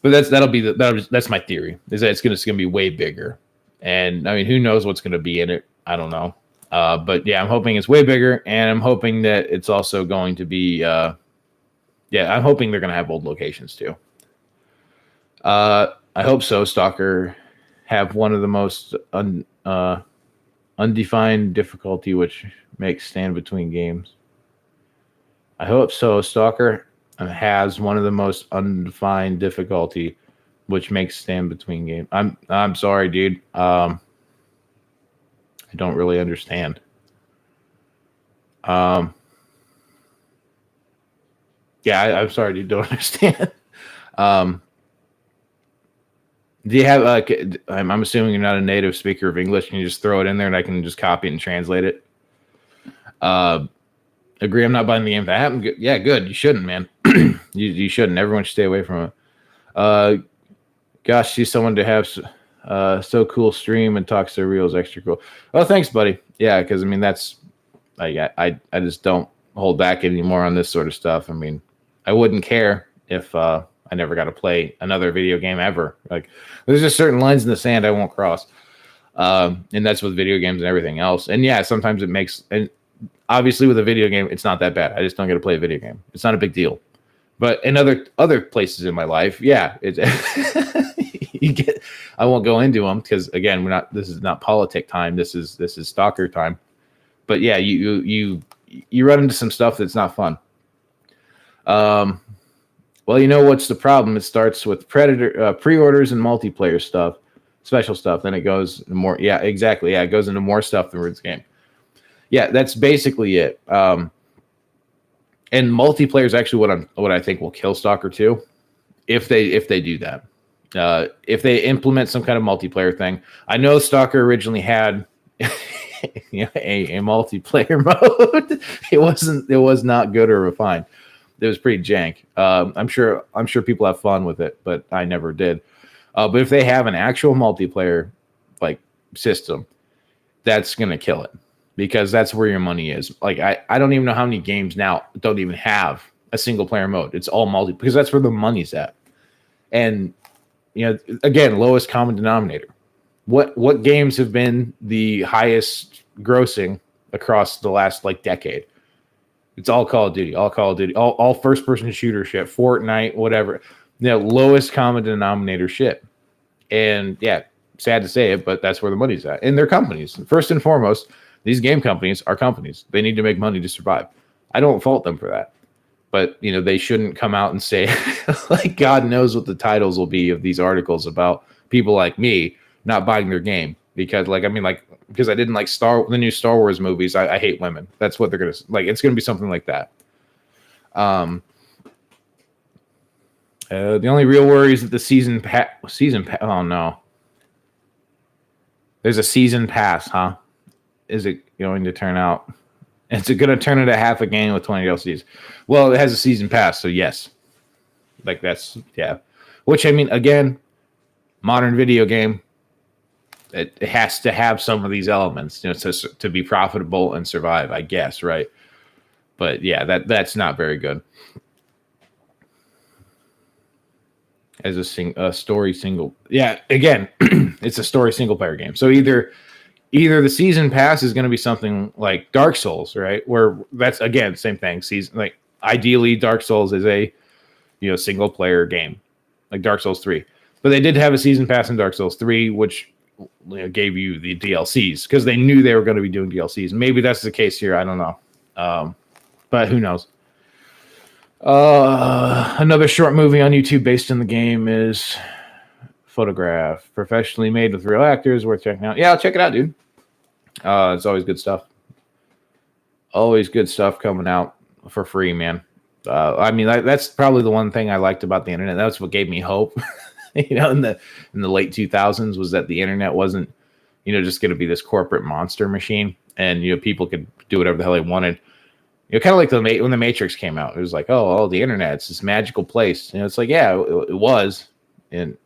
but that's my theory, is that it's gonna be way bigger. And I mean, who knows what's gonna be in it? I don't know. But yeah, I'm hoping it's way bigger, and I'm hoping that it's also going to be. I'm hoping they're gonna have old locations too. I hope so. Stalker have one of the most undefined difficulty, which makes stand between games. I hope so. Stalker has one of the most undefined difficulty, which makes stand between games. I'm sorry, dude. I don't really understand. I'm sorry, dude. Don't understand. Do you have? I'm assuming you're not a native speaker of English. Can you just throw it in there and I can just copy it and translate it? Agree. I'm not buying the game. If that happened, yeah, good. You shouldn't, man. you shouldn't. Everyone should stay away from it. Gosh, she's someone to have so cool stream and talk so real is extra cool. Oh, thanks, buddy. Yeah, because I mean that's like I just don't hold back anymore on this sort of stuff. I mean, I wouldn't care if I never got to play another video game ever. Like, there's just certain lines in the sand I won't cross. And that's with video games and everything else. And yeah, sometimes it makes, and obviously with a video game, it's not that bad. I just don't get to play a video game. It's not a big deal. But in other places in my life, yeah, I won't go into them because again, this is not politic time. This is Stalker time. But yeah, you run into some stuff that's not fun. Well, you know what's the problem? It starts with pre-orders and multiplayer stuff, special stuff. Then it goes more. Yeah, exactly. Yeah, it goes into more stuff than the game. Yeah, that's basically it. And multiplayer is actually what I think will kill Stalker 2, if they do that. If they implement some kind of multiplayer thing. I know Stalker originally had a multiplayer mode. It was not good or refined. It was pretty jank. I'm sure people have fun with it, but I never did. But if they have an actual multiplayer like system, that's gonna kill it, because that's where your money is. Like I don't even know how many games now don't even have a single player mode. It's all multi, because that's where the money's at. And again, lowest common denominator. What games have been the highest grossing across the last decade? It's all Call of Duty, all first person shooter shit, Fortnite, whatever. Lowest common denominator shit. And yeah, sad to say it, but that's where the money's at. And they're companies. First and foremost, these game companies are companies. They need to make money to survive. I don't fault them for that. but they shouldn't come out and say like God knows what the titles will be of these articles about people like me not buying their game because because I didn't like the new Star Wars movies. I hate women. That's what they're gonna like. It's gonna be something like that. The only real worry is that the season oh no, there's a season pass, huh? Is it going to turn out? Is it going to turn into half a game with 20 DLCs? Well, it has a season pass, so yes. Like that's Which again, modern video game. It has to have some of these elements, to be profitable and survive, I guess, right? But yeah, that's not very good. As a story single, again, it's a story single player game. So either the season pass is going to be something like Dark Souls, right? Where that's again same thing. Ideally, Dark Souls is a single player game, like Dark Souls 3. But they did have a season pass in Dark Souls 3, which gave you the DLCs because they knew they were going to be doing DLCs. Maybe that's the case here. I don't know, but who knows? Another short movie on YouTube based on the game is Photograph, professionally made with real actors, worth checking out. Yeah, I'll check it out, dude. It's always good stuff. Always good stuff coming out for free, man. That's probably the one thing I liked about the internet. That's what gave me hope. In the late 2000s was that the internet wasn't, just going to be this corporate monster machine, and people could do whatever the hell they wanted. Kind of like when the Matrix came out, it was like, oh, the internet, it's this magical place. It's like, yeah, it was, and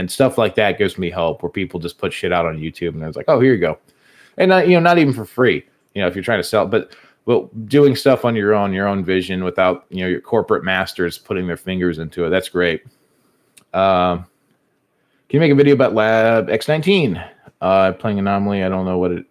stuff like that gives me hope. Where people just put shit out on YouTube, and it's like, oh, here you go, and not even for free. If you're trying to sell, but doing stuff on your own vision without your corporate masters putting their fingers into it. That's great. Can you make a video about Lab X19? Playing Anomaly. I don't know what it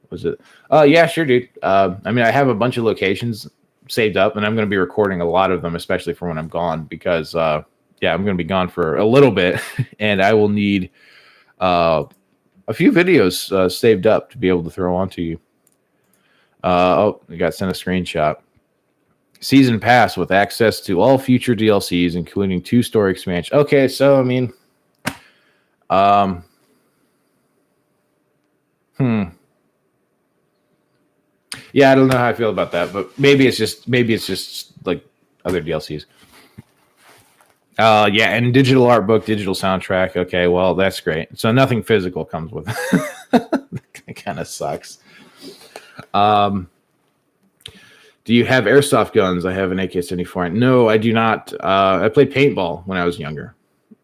was. Yeah, sure, dude. I have a bunch of locations saved up, and I'm going to be recording a lot of them, especially for when I'm gone, because I'm going to be gone for a little bit, and I will need a few videos saved up to be able to throw onto you. I got sent a screenshot. Season pass with access to all future DLCs, including 2 story expansions. Okay, so yeah, I don't know how I feel about that, but maybe it's just like other DLCs. And digital art book, digital soundtrack. Okay, well, that's great. So nothing physical comes with it. It kind of sucks. Do you have airsoft guns? I have an AK-74. No, I do not. I played paintball when I was younger.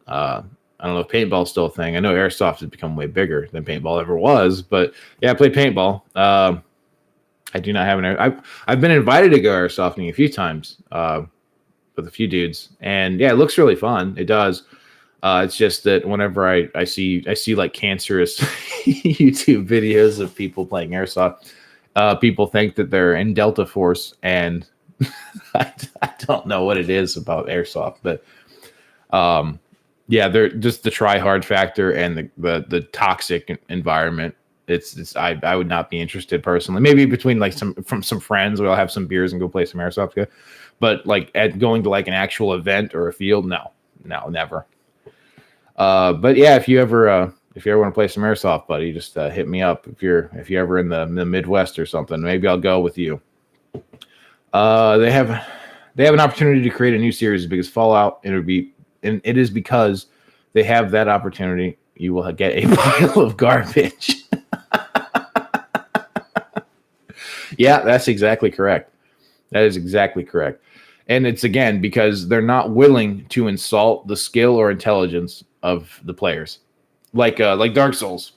I don't know if paintball is still a thing. I know airsoft has become way bigger than paintball ever was, but yeah, I played paintball. I do not have an I've been invited to go airsofting a few times with a few dudes, and yeah, it looks really fun. It does. It's just that whenever I see like cancerous YouTube videos of people playing airsoft, people think that they're in Delta Force, and I don't know what it is about airsoft, but they're just the try hard factor and the toxic environment. I would not be interested personally. Maybe between like some friends, where I'll have some beers and go play some airsoft. But like at going to like an actual event or a field, no, never. But yeah, if you ever want to play some airsoft, buddy, just hit me up. If you're ever in the Midwest or something, maybe I'll go with you. They have an opportunity to create a new series as big as Fallout. It is because they have that opportunity. You will get a pile of garbage. Yeah, that's exactly correct. That is exactly correct. And it's again because they're not willing to insult the skill or intelligence of the players. Like Dark Souls.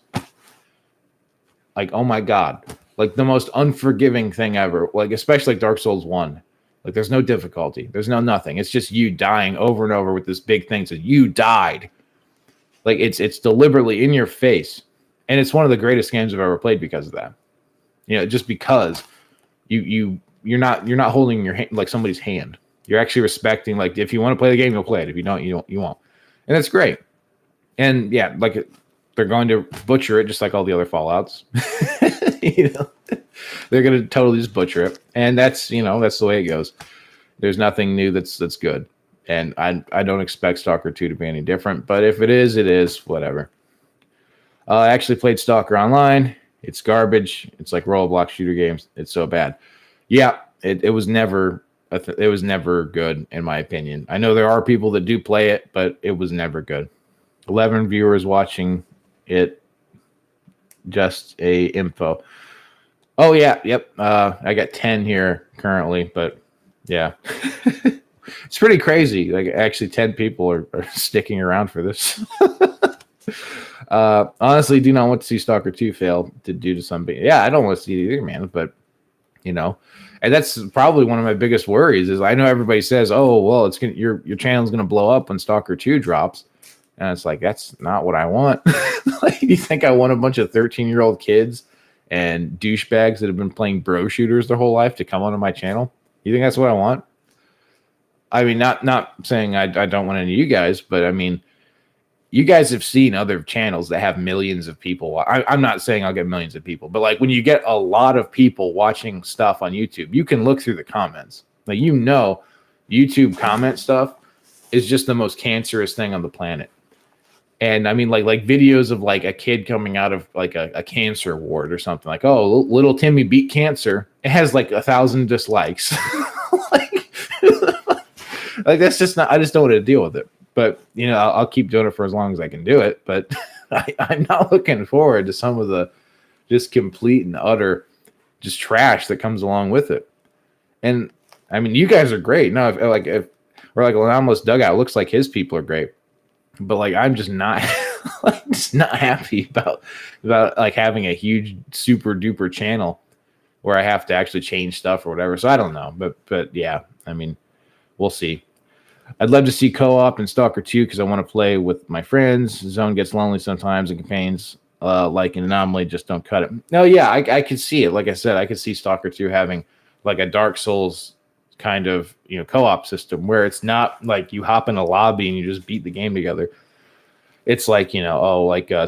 Like, oh my God. Like the most unforgiving thing ever. Like, especially like Dark Souls 1. Like there's no difficulty. There's no nothing. It's just you dying over and over with this big thing. So you died. Like it's deliberately in your face. And it's one of the greatest games I've ever played because of that. Just because you're not holding your hand like somebody's hand. You're actually respecting, like, if you want to play the game, you'll play it. If you don't, you won't. And that's great. And yeah, like they're going to butcher it just like all the other Fallouts. They're going to totally just butcher it. And that's, that's the way it goes. There's nothing new that's good. And I don't expect Stalker 2 to be any different. But if it is, whatever. I actually played Stalker Online. It's garbage. It's like roll-block shooter games. It's so bad. Yeah, it was never it was never good, in my opinion. I know there are people that do play it, but it was never good. 11 viewers watching it. Just a info. Oh, yeah. Yep. I got 10 here currently, but yeah. It's pretty crazy. Like, actually, 10 people are sticking around for this. Honestly, do not want to see Stalker 2 fail due to something. Yeah, I don't want to see it either, man. But, and that's probably one of my biggest worries is I know everybody says, oh, well, it's gonna, your channel's going to blow up when Stalker 2 drops. And it's like, that's not what I want. Like, you think I want a bunch of 13-year-old kids and douchebags that have been playing bro shooters their whole life to come onto my channel? You think that's what I want? I mean, not saying I don't want any of you guys, but I mean, you guys have seen other channels that have millions of people. I'm not saying I'll get millions of people, but like when you get a lot of people watching stuff on YouTube, you can look through the comments. Like, YouTube comment stuff is just the most cancerous thing on the planet. And I mean, like videos of like a kid coming out of like a cancer ward or something, like, oh, little Timmy beat cancer. It has like 1,000 dislikes. Like that's just not, I just don't want to deal with it. But, I'll keep doing it for as long as I can do it. But I'm not looking forward to some of the just complete and utter just trash that comes along with it. And I mean, you guys are great. No, if we're like Anomalous Dugout looks like his people are great. But like, I'm just not, not happy about like having a huge super duper channel where I have to actually change stuff or whatever. So I don't know, but yeah, I mean, we'll see. I'd love to see co-op in Stalker 2 because I want to play with my friends. Zone gets lonely sometimes, and campaigns like an Anomaly just don't cut it. No, yeah, I could see it. Like I said, I could see Stalker 2 having like a Dark Souls kind of co-op system where it's not like you hop in a lobby and you just beat the game together. It's like,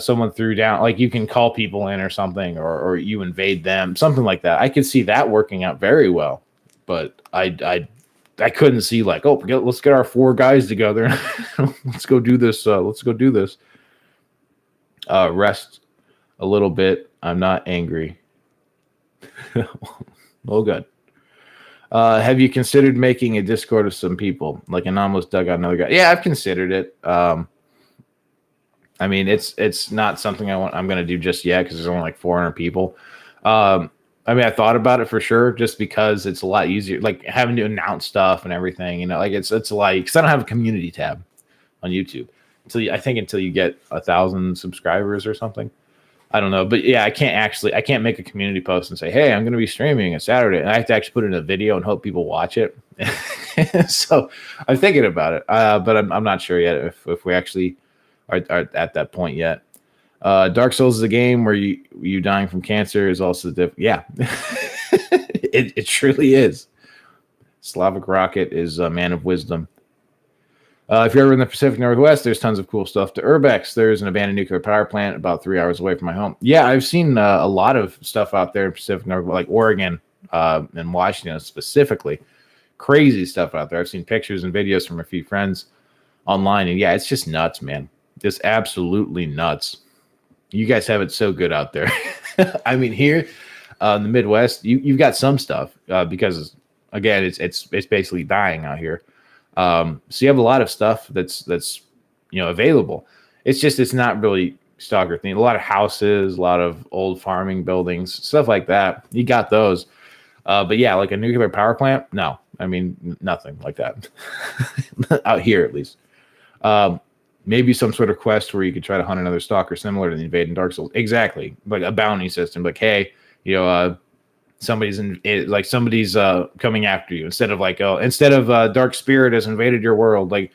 someone threw down, like you can call people in or something, or you invade them, something like that. I could see that working out very well, but I couldn't see like, oh, let's get our 4 guys together. Let's go do this. Rest a little bit. I'm not angry. Oh, good. Have you considered making a Discord of some people, like Anomalous Dugout, another guy? Yeah, I've considered it. I mean, it's not something I'm going to do just yet because there's only like 400 people. I mean, I thought about it for sure, just because it's a lot easier, like having to announce stuff and everything. Like it's like, because I don't have a community tab on YouTube until you get 1,000 subscribers or something. I don't know, but yeah, I can't make a community post and say, hey, I'm going to be streaming on Saturday, and I have to actually put in a video and hope people watch it. So I'm thinking about it, but I'm not sure yet if we actually are at that point yet. Dark Souls is a game where you dying from cancer is also yeah. It truly is. Slavic Rocket is a man of wisdom. If you're ever in the Pacific Northwest, there's tons of cool stuff to UrbEx. There's an abandoned nuclear power plant about 3 hours away from my home. Yeah, I've seen a lot of stuff out there in Pacific Northwest, like Oregon and Washington specifically. Crazy stuff out there. I've seen pictures and videos from a few friends online, and yeah, it's just nuts, man. Just absolutely nuts. You guys have it so good out there. I mean, here in the Midwest, you've got some stuff because, again, it's basically dying out here. So you have a lot of stuff that's available. It's not really Stalker thing. A lot of houses, a lot of old farming buildings, stuff like that. You got those. But yeah, like a nuclear power plant, no. I mean, nothing like that out here, at least. Maybe some sort of quest where you could try to hunt another Stalker similar to the Invading Dark Souls. Exactly, like a bounty system. Like, hey, somebody's coming after you. Instead of Dark Spirit has invaded your world, like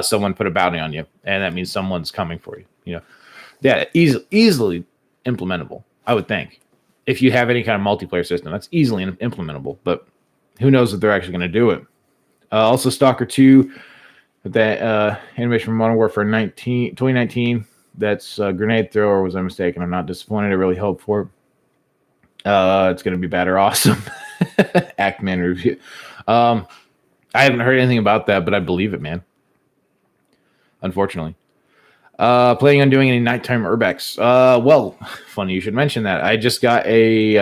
someone put a bounty on you, and that means someone's coming for you. Yeah, easily implementable, I would think. If you have any kind of multiplayer system, that's easily implementable. But who knows if they're actually going to do it? Also, Stalker 2. That animation from Modern Warfare 2019. That's Grenade Thrower. Was I mistaken? I'm not disappointed. I really hope for it. It's gonna be bad or awesome. Ackman review. I haven't heard anything about that, but I believe it, man. Unfortunately. Planning on doing any nighttime urbex. Well, funny you should mention that. I just got a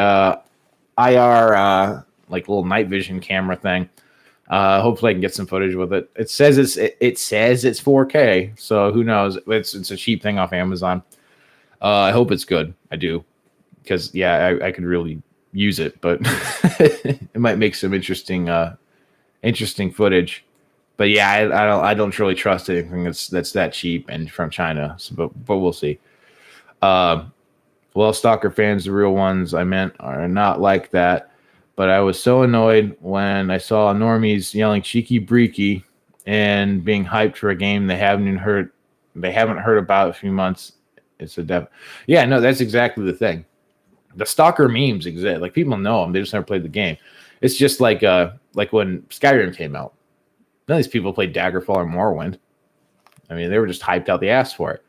IR like little night vision camera thing. Hopefully I can get some footage with it. It says it's 4K, so who knows? It's a cheap thing off Amazon. I hope it's good. I do, because I could really use it, but it might make some interesting footage. But yeah, I don't really trust anything that's that cheap and from China. So, but we'll see. Well, Stalker fans, the real ones I meant, are not like that. But I was so annoyed when I saw normies yelling "cheeky breaky" and being hyped for a game they haven't heard about a few months. It's a def. Yeah, no, that's exactly the thing. The Stalker memes exist. Like, people know them, they just never played the game. It's just like when Skyrim came out. None of these people played Daggerfall or Morrowind. I mean, they were just hyped out the ass for it.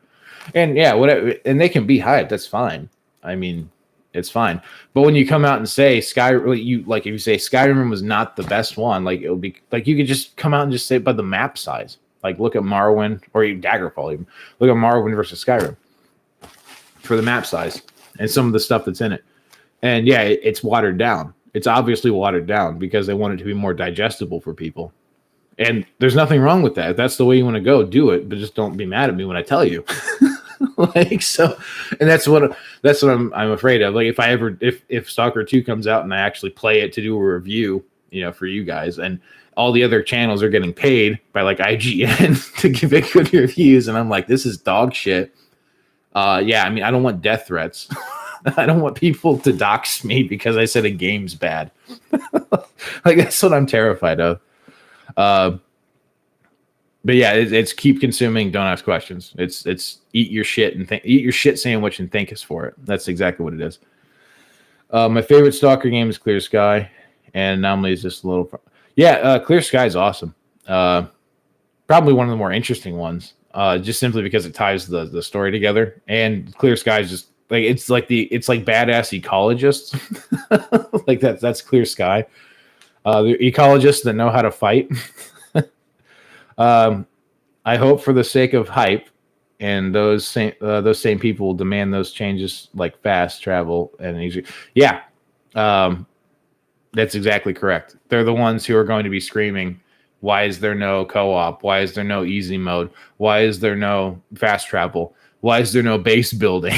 And yeah, whatever. And they can be hyped. That's fine. I mean, it's fine. But when you come out and say Skyrim, if you say Skyrim was not the best one, like, it would be like, you could just come out and just say by the map size. Like, look at Morrowind or even Daggerfall. Even look at Morrowind versus Skyrim for the map size and some of the stuff that's in it. And yeah, it's watered down. It's obviously watered down because they want it to be more digestible for people. And there's nothing wrong with that. If that's the way you want to go, do it. But just don't be mad at me when I tell you. Like, so, and that's what I'm afraid of. Like, if Stalker 2 comes out and I actually play it to do a review, for you guys, and all the other channels are getting paid by like IGN to give it good reviews, and I'm like, this is dog shit. Yeah, I mean, I don't want death threats. I don't want people to dox me because I said a game's bad. Like, that's what I'm terrified of. But yeah, it's keep consuming, don't ask questions. It's eat your shit and eat your shit sandwich and thank us for it. That's exactly what it is. My favorite Stalker game is Clear Sky, and Anomaly is just a little. Clear Sky is awesome. Probably one of the more interesting ones. Just simply because it ties the story together, and Clear Sky is just like it's like badass ecologists. Like that's Clear Sky. The ecologists that know how to fight. I hope for the sake of hype, and those same people will demand those changes, like fast travel and easy. Yeah, that's exactly correct. They're the ones who are going to be screaming, why is there no co-op? Why is there no easy mode? Why is there no fast travel? Why is there no base building?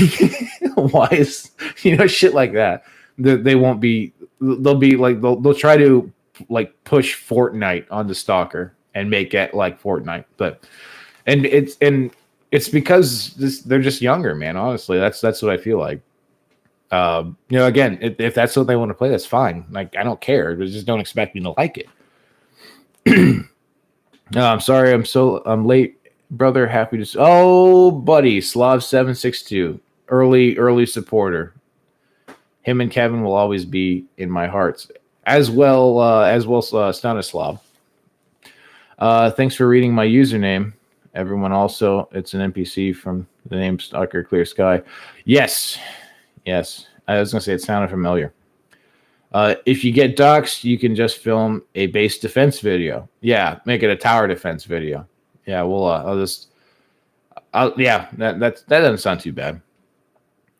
Why is, shit like that? They won't be, they'll be like, they'll try to like push Fortnite onto Stalker and make it like Fortnite. But, and it's because they're just younger, man. Honestly, that's what I feel like. Again, if that's what they want to play, that's fine. Like, I don't care. Just don't expect me to like it. No, I'm sorry. I'm late, brother. Happy to. Oh, buddy, Slav762, early supporter. Him and Kevin will always be in my hearts, as well Stanislav. Thanks for reading my username, everyone. Also, it's an NPC from the name Stalker Clear Sky. Yes. I was gonna say it sounded familiar. If you get doxxed, you can just film a base defense video. Yeah, make it a tower defense video. Yeah, that doesn't sound too bad.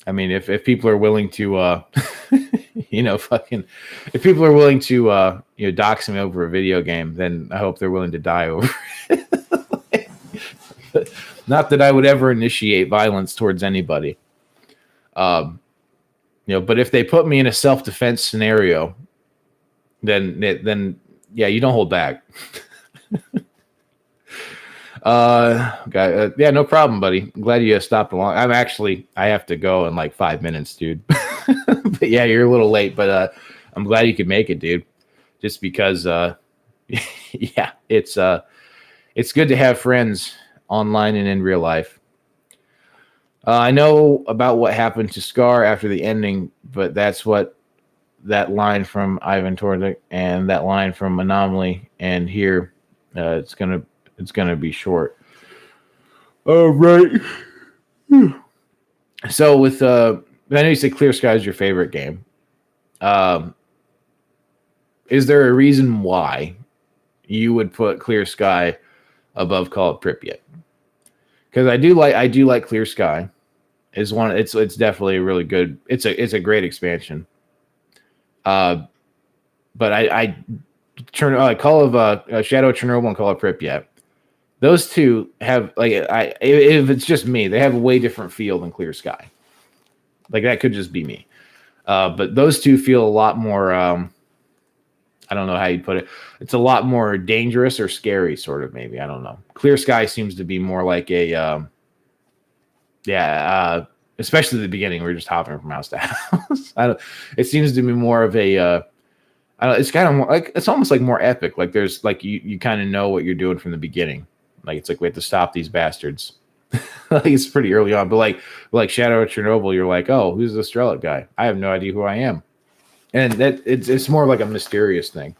I mean, if people are willing to, if people are willing to, dox me over a video game, then I hope they're willing to die over it. Not that I would ever initiate violence towards anybody. But if they put me in a self-defense scenario, then yeah, you don't hold back. No problem, buddy. I'm glad you stopped along. I have to go in like 5 minutes, dude. But yeah, you're a little late, but I'm glad you could make it, dude. Just because, yeah, it's good to have friends online and in real life. I know about what happened to Scar after the ending, but that's what that line from Ivan Tordik and that line from Anomaly, and here it's gonna be short. All right. So with I know you said Clear Sky is your favorite game. Is there a reason why you would put Clear Sky above Call of Pripyat? Because I do like Clear Sky. It's definitely a really good. It's a great expansion. But I Call of Shadow of Chernobyl and Call of Pripyat. Those two have if it's just me, they have a way different feel than Clear Sky. Like that could just be me. But those two feel a lot more. I don't know how you'd put it. It's a lot more dangerous or scary, sort of, maybe. I don't know. Clear Sky seems to be more like a, especially at the beginning, we're just hopping from house to house. It seems to be more of a, it's kind of more like, it's almost like more epic. Like there's like, you kind of know what you're doing from the beginning. Like, it's like, we have to stop these bastards. Like, it's pretty early on, but like Shadow of Chernobyl, you're like, oh, who's the Strelic guy? I have no idea who I am. And that it's more like a mysterious thing.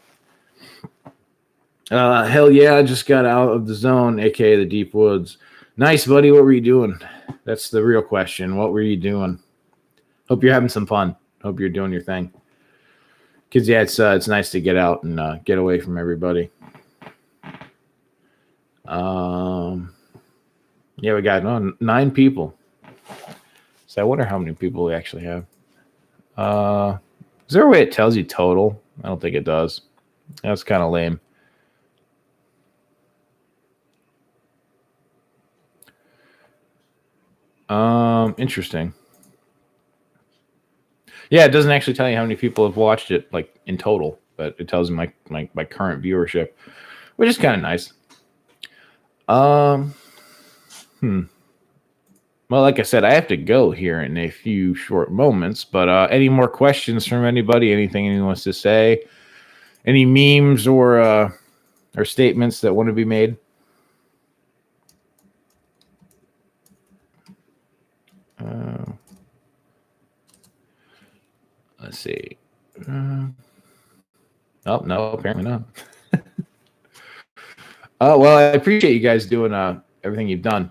Hell yeah, I just got out of the zone, aka the deep woods. Nice, buddy. What were you doing? That's the real question. What were you doing? Hope you're having some fun. Hope you're doing your thing. Because yeah, it's nice to get out and get away from everybody. Yeah, we got 9 people. So I wonder how many people we actually have. Is there a way it tells you total? I don't think it does. That's kind of lame. Interesting. Yeah, it doesn't actually tell you how many people have watched it, like, in total, but it tells you my current viewership, which is kind of nice. Well, like I said, I have to go here in a few short moments, but any more questions from anybody? Anything anyone wants to say? Any memes or statements that want to be made? Let's see. Oh, no, apparently not. Well, I appreciate you guys doing everything you've done.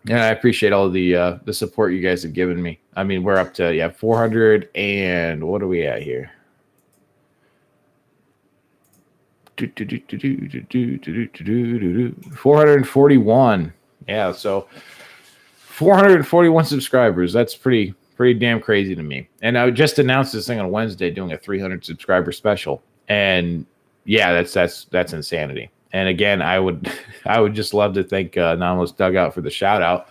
And I appreciate all the support you guys have given me. I mean, we're up to 400 and what are we at here? 441. Yeah, so 441 subscribers. That's pretty damn crazy to me. And I just announced this thing on Wednesday, doing a 300 subscriber special. And yeah, that's insanity. And again, I would just love to thank Anomalous Dugout for the shout out,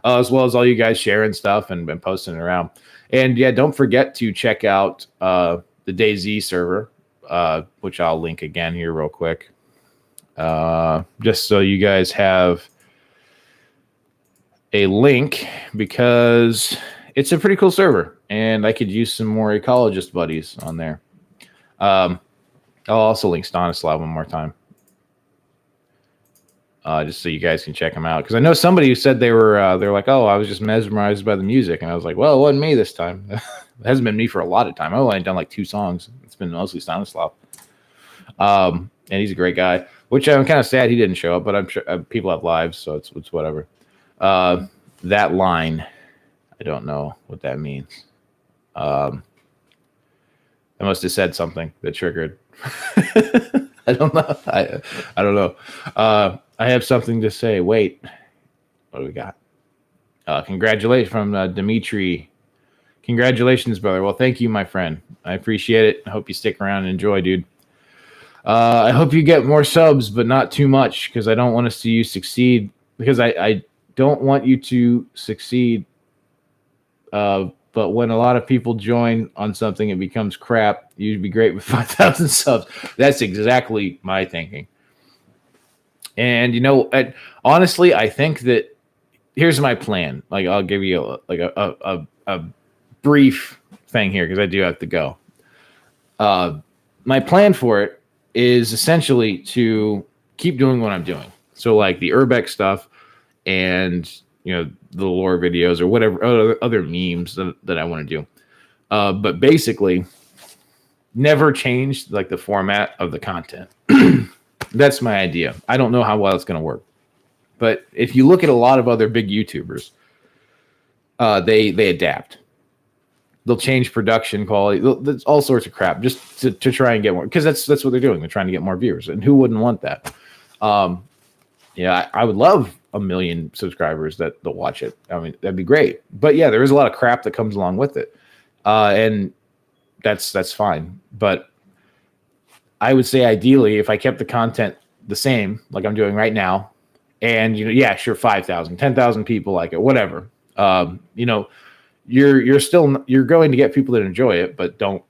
as well as all you guys sharing stuff and posting it around. And yeah, don't forget to check out the DayZ server, which I'll link again here real quick, just so you guys have a link, because it's a pretty cool server, and I could use some more ecologist buddies on there. I'll also link Stanislav one more time. Just so you guys can check them out. Because I know somebody who said they're like, oh, I was just mesmerized by the music. And I was like, well, it wasn't me this time. It hasn't been me for a lot of time. I've only done like 2 songs. It's been mostly Stanislav. And he's a great guy, which I'm kind of sad he didn't show up, but I'm sure people have lives, so it's whatever. That line, I don't know what that means. I must have said something that triggered. I don't know. I don't know. I have something to say. Wait, what do we got? Congratulations from Dimitri. Congratulations, brother. Well, thank you, my friend. I appreciate it. I hope you stick around and enjoy, dude. I hope you get more subs, but not too much, because I don't want to see you succeed. Because I don't want you to succeed. But when a lot of people join on something, it becomes crap. You'd be great with 5,000 subs. That's exactly my thinking. And, honestly, I think that here's my plan. Like, I'll give you a brief thing here, because I do have to go. My plan for it is essentially to keep doing what I'm doing. So, like, the UrbEx stuff and, the lore videos or whatever other memes that I want to do. But basically, never change, like, the format of the content. That's my idea. I don't know how well it's going to work. But if you look at a lot of other big YouTubers, they adapt. they'll change production quality. There's all sorts of crap just to try and get more, because that's what they're doing. They're trying to get more viewers, and who wouldn't want that? Yeah, I would love 1 million subscribers that watch it. I mean, that'd be great. But yeah, there is a lot of crap that comes along with it, and that's fine. But I would say ideally, if I kept the content the same, like I'm doing right now, and yeah, sure, 5,000, 10,000 people like it, whatever. You're going to get people that enjoy it, but don't,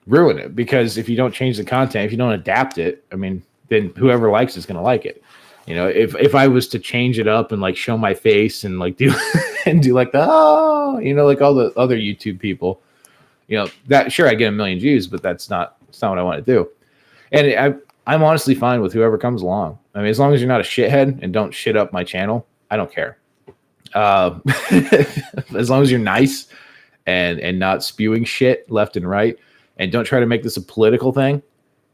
ruin it, because if you don't change the content, if you don't adapt it, I mean, then whoever likes it's going to like it. If I was to change it up and like show my face and like do and do like like all the other YouTube people, that sure I get 1 million views, but that's not what I want to do. And I'm honestly fine with whoever comes along. I mean, as long as you're not a shithead and don't shit up my channel, I don't care. As long as you're nice and not spewing shit left and right, and don't try to make this a political thing,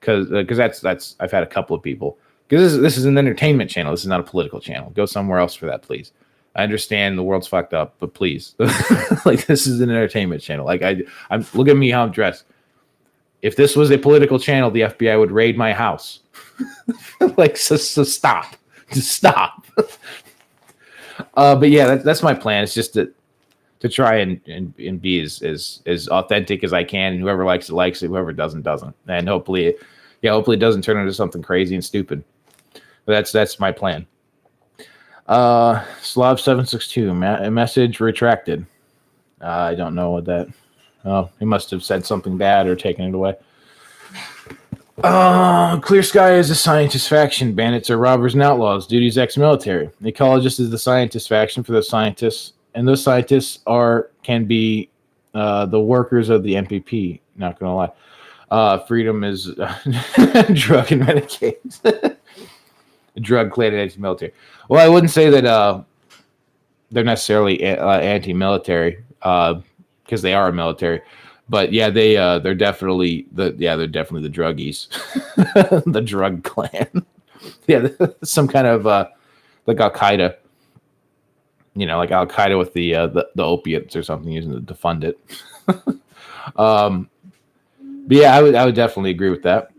because that's I've had a couple of people, because this is an entertainment channel. This is not a political channel. Go somewhere else for that, please. I understand the world's fucked up, but please, like, this is an entertainment channel. Like I'm look at me how I'm dressed. If this was a political channel, the FBI would raid my house. Like, so stop, just stop. But yeah, that's my plan. It's just to try and be as authentic as I can, and whoever likes it, whoever doesn't. And hopefully it doesn't turn into something crazy and stupid. But that's my plan. Slav762, message retracted. I don't know what that. Oh, he must have said something bad or taken it away. Clear Sky is a scientist faction. Bandits are robbers and outlaws. Duty's ex-military. The ecologist is the scientist faction for those scientists, and those scientists can be the workers of the MPP. Not gonna lie. Freedom is drug and Medicaid. Drug-cladded anti-military. Well, I wouldn't say that they're necessarily anti-military, because they are a military. But yeah, they're definitely the druggies, the drug clan. Yeah, some kind of like Al Qaeda, like Al Qaeda with the opiates or something, using it to fund it. But yeah, I would definitely agree with that.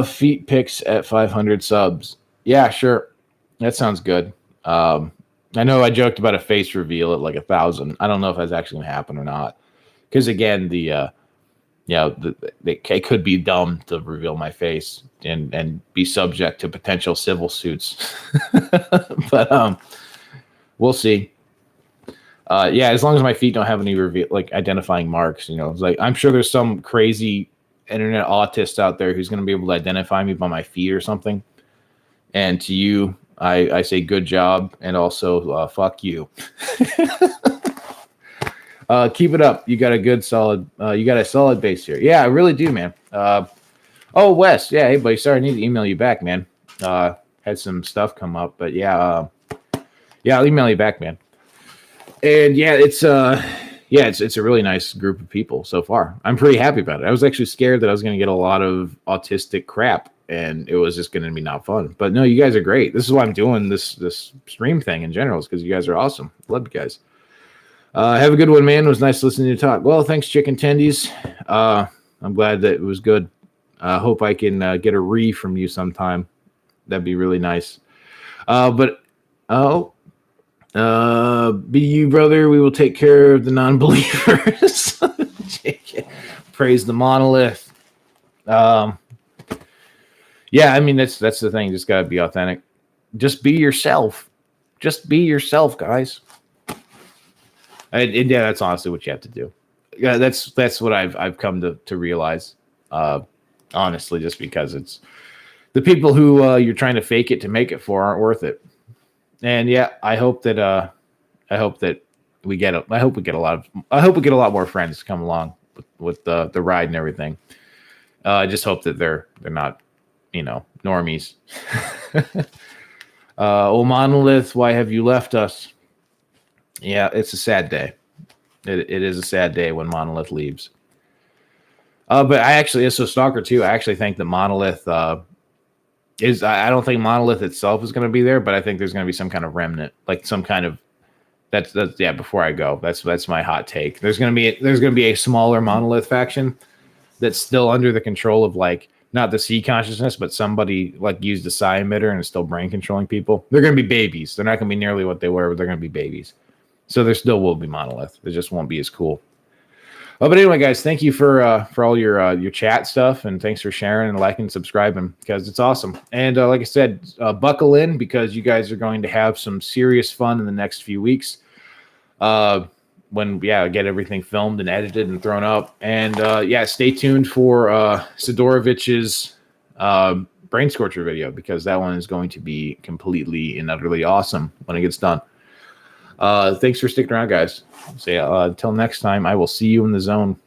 Feet pics at 500 subs. Yeah, sure, that sounds good. I know I joked about a face reveal at like 1,000. I don't know if that's actually gonna happen or not. Because again, it could be dumb to reveal my face and be subject to potential civil suits. But we'll see. Yeah, as long as my feet don't have any identifying marks, it's like, I'm sure there's some crazy internet autist out there who's going to be able to identify me by my feet or something. And to you, I say good job, and also fuck you. Keep it up. You got a solid base here. Yeah, I really do, man. Wes. Yeah, hey, buddy. Sorry, I need to email you back, man. Had some stuff come up, but yeah, I'll email you back, man. And yeah, it's a really nice group of people so far. I'm pretty happy about it. I was actually scared that I was going to get a lot of autistic crap, and it was just going to be not fun. But no, you guys are great. This is why I'm doing this stream thing in general, is because you guys are awesome. Love you guys. Have a good one, man. It was nice listening to you talk. Well, thanks, Chicken Tendies. I'm glad that it was good. I hope I can get a from you sometime. That'd be really nice. Be you, brother. We will take care of the non-believers. Praise the monolith. Yeah, I mean, that's the thing. Just gotta be authentic. Just be yourself. Just be yourself, guys. Yeah, that's honestly what you have to do. Yeah, that's what I've come to realize. Honestly, just because it's the people who you're trying to fake it to make it for aren't worth it. And yeah, I hope that we get a lot more friends to come along with the ride and everything. I just hope that they're not, normies. Monolith, why have you left us? Yeah, it's a sad day. It is a sad day when Monolith leaves. But I actually, so Stalker 2, I actually think that Monolith I don't think Monolith itself is going to be there, but I think there's going to be some kind of remnant, like some kind of That's yeah. Before I go, that's my hot take. There's gonna be a smaller monolith faction that's still under the control of like not the sea consciousness, but somebody like used a psi emitter and is still brain controlling people. They're gonna be babies. They're not gonna be nearly what they were, but they're gonna be babies. So there still will be monolith. It just won't be as cool. Oh, but anyway, guys, thank you for all your chat stuff, and thanks for sharing and liking and subscribing because it's awesome. And like I said, buckle in because you guys are going to have some serious fun in the next few weeks. When get everything filmed and edited and thrown up, and stay tuned for Sidorovich's Brain Scorcher video because that one is going to be completely and utterly awesome when it gets done. Thanks for sticking around, guys. So until next time, I will see you in the zone.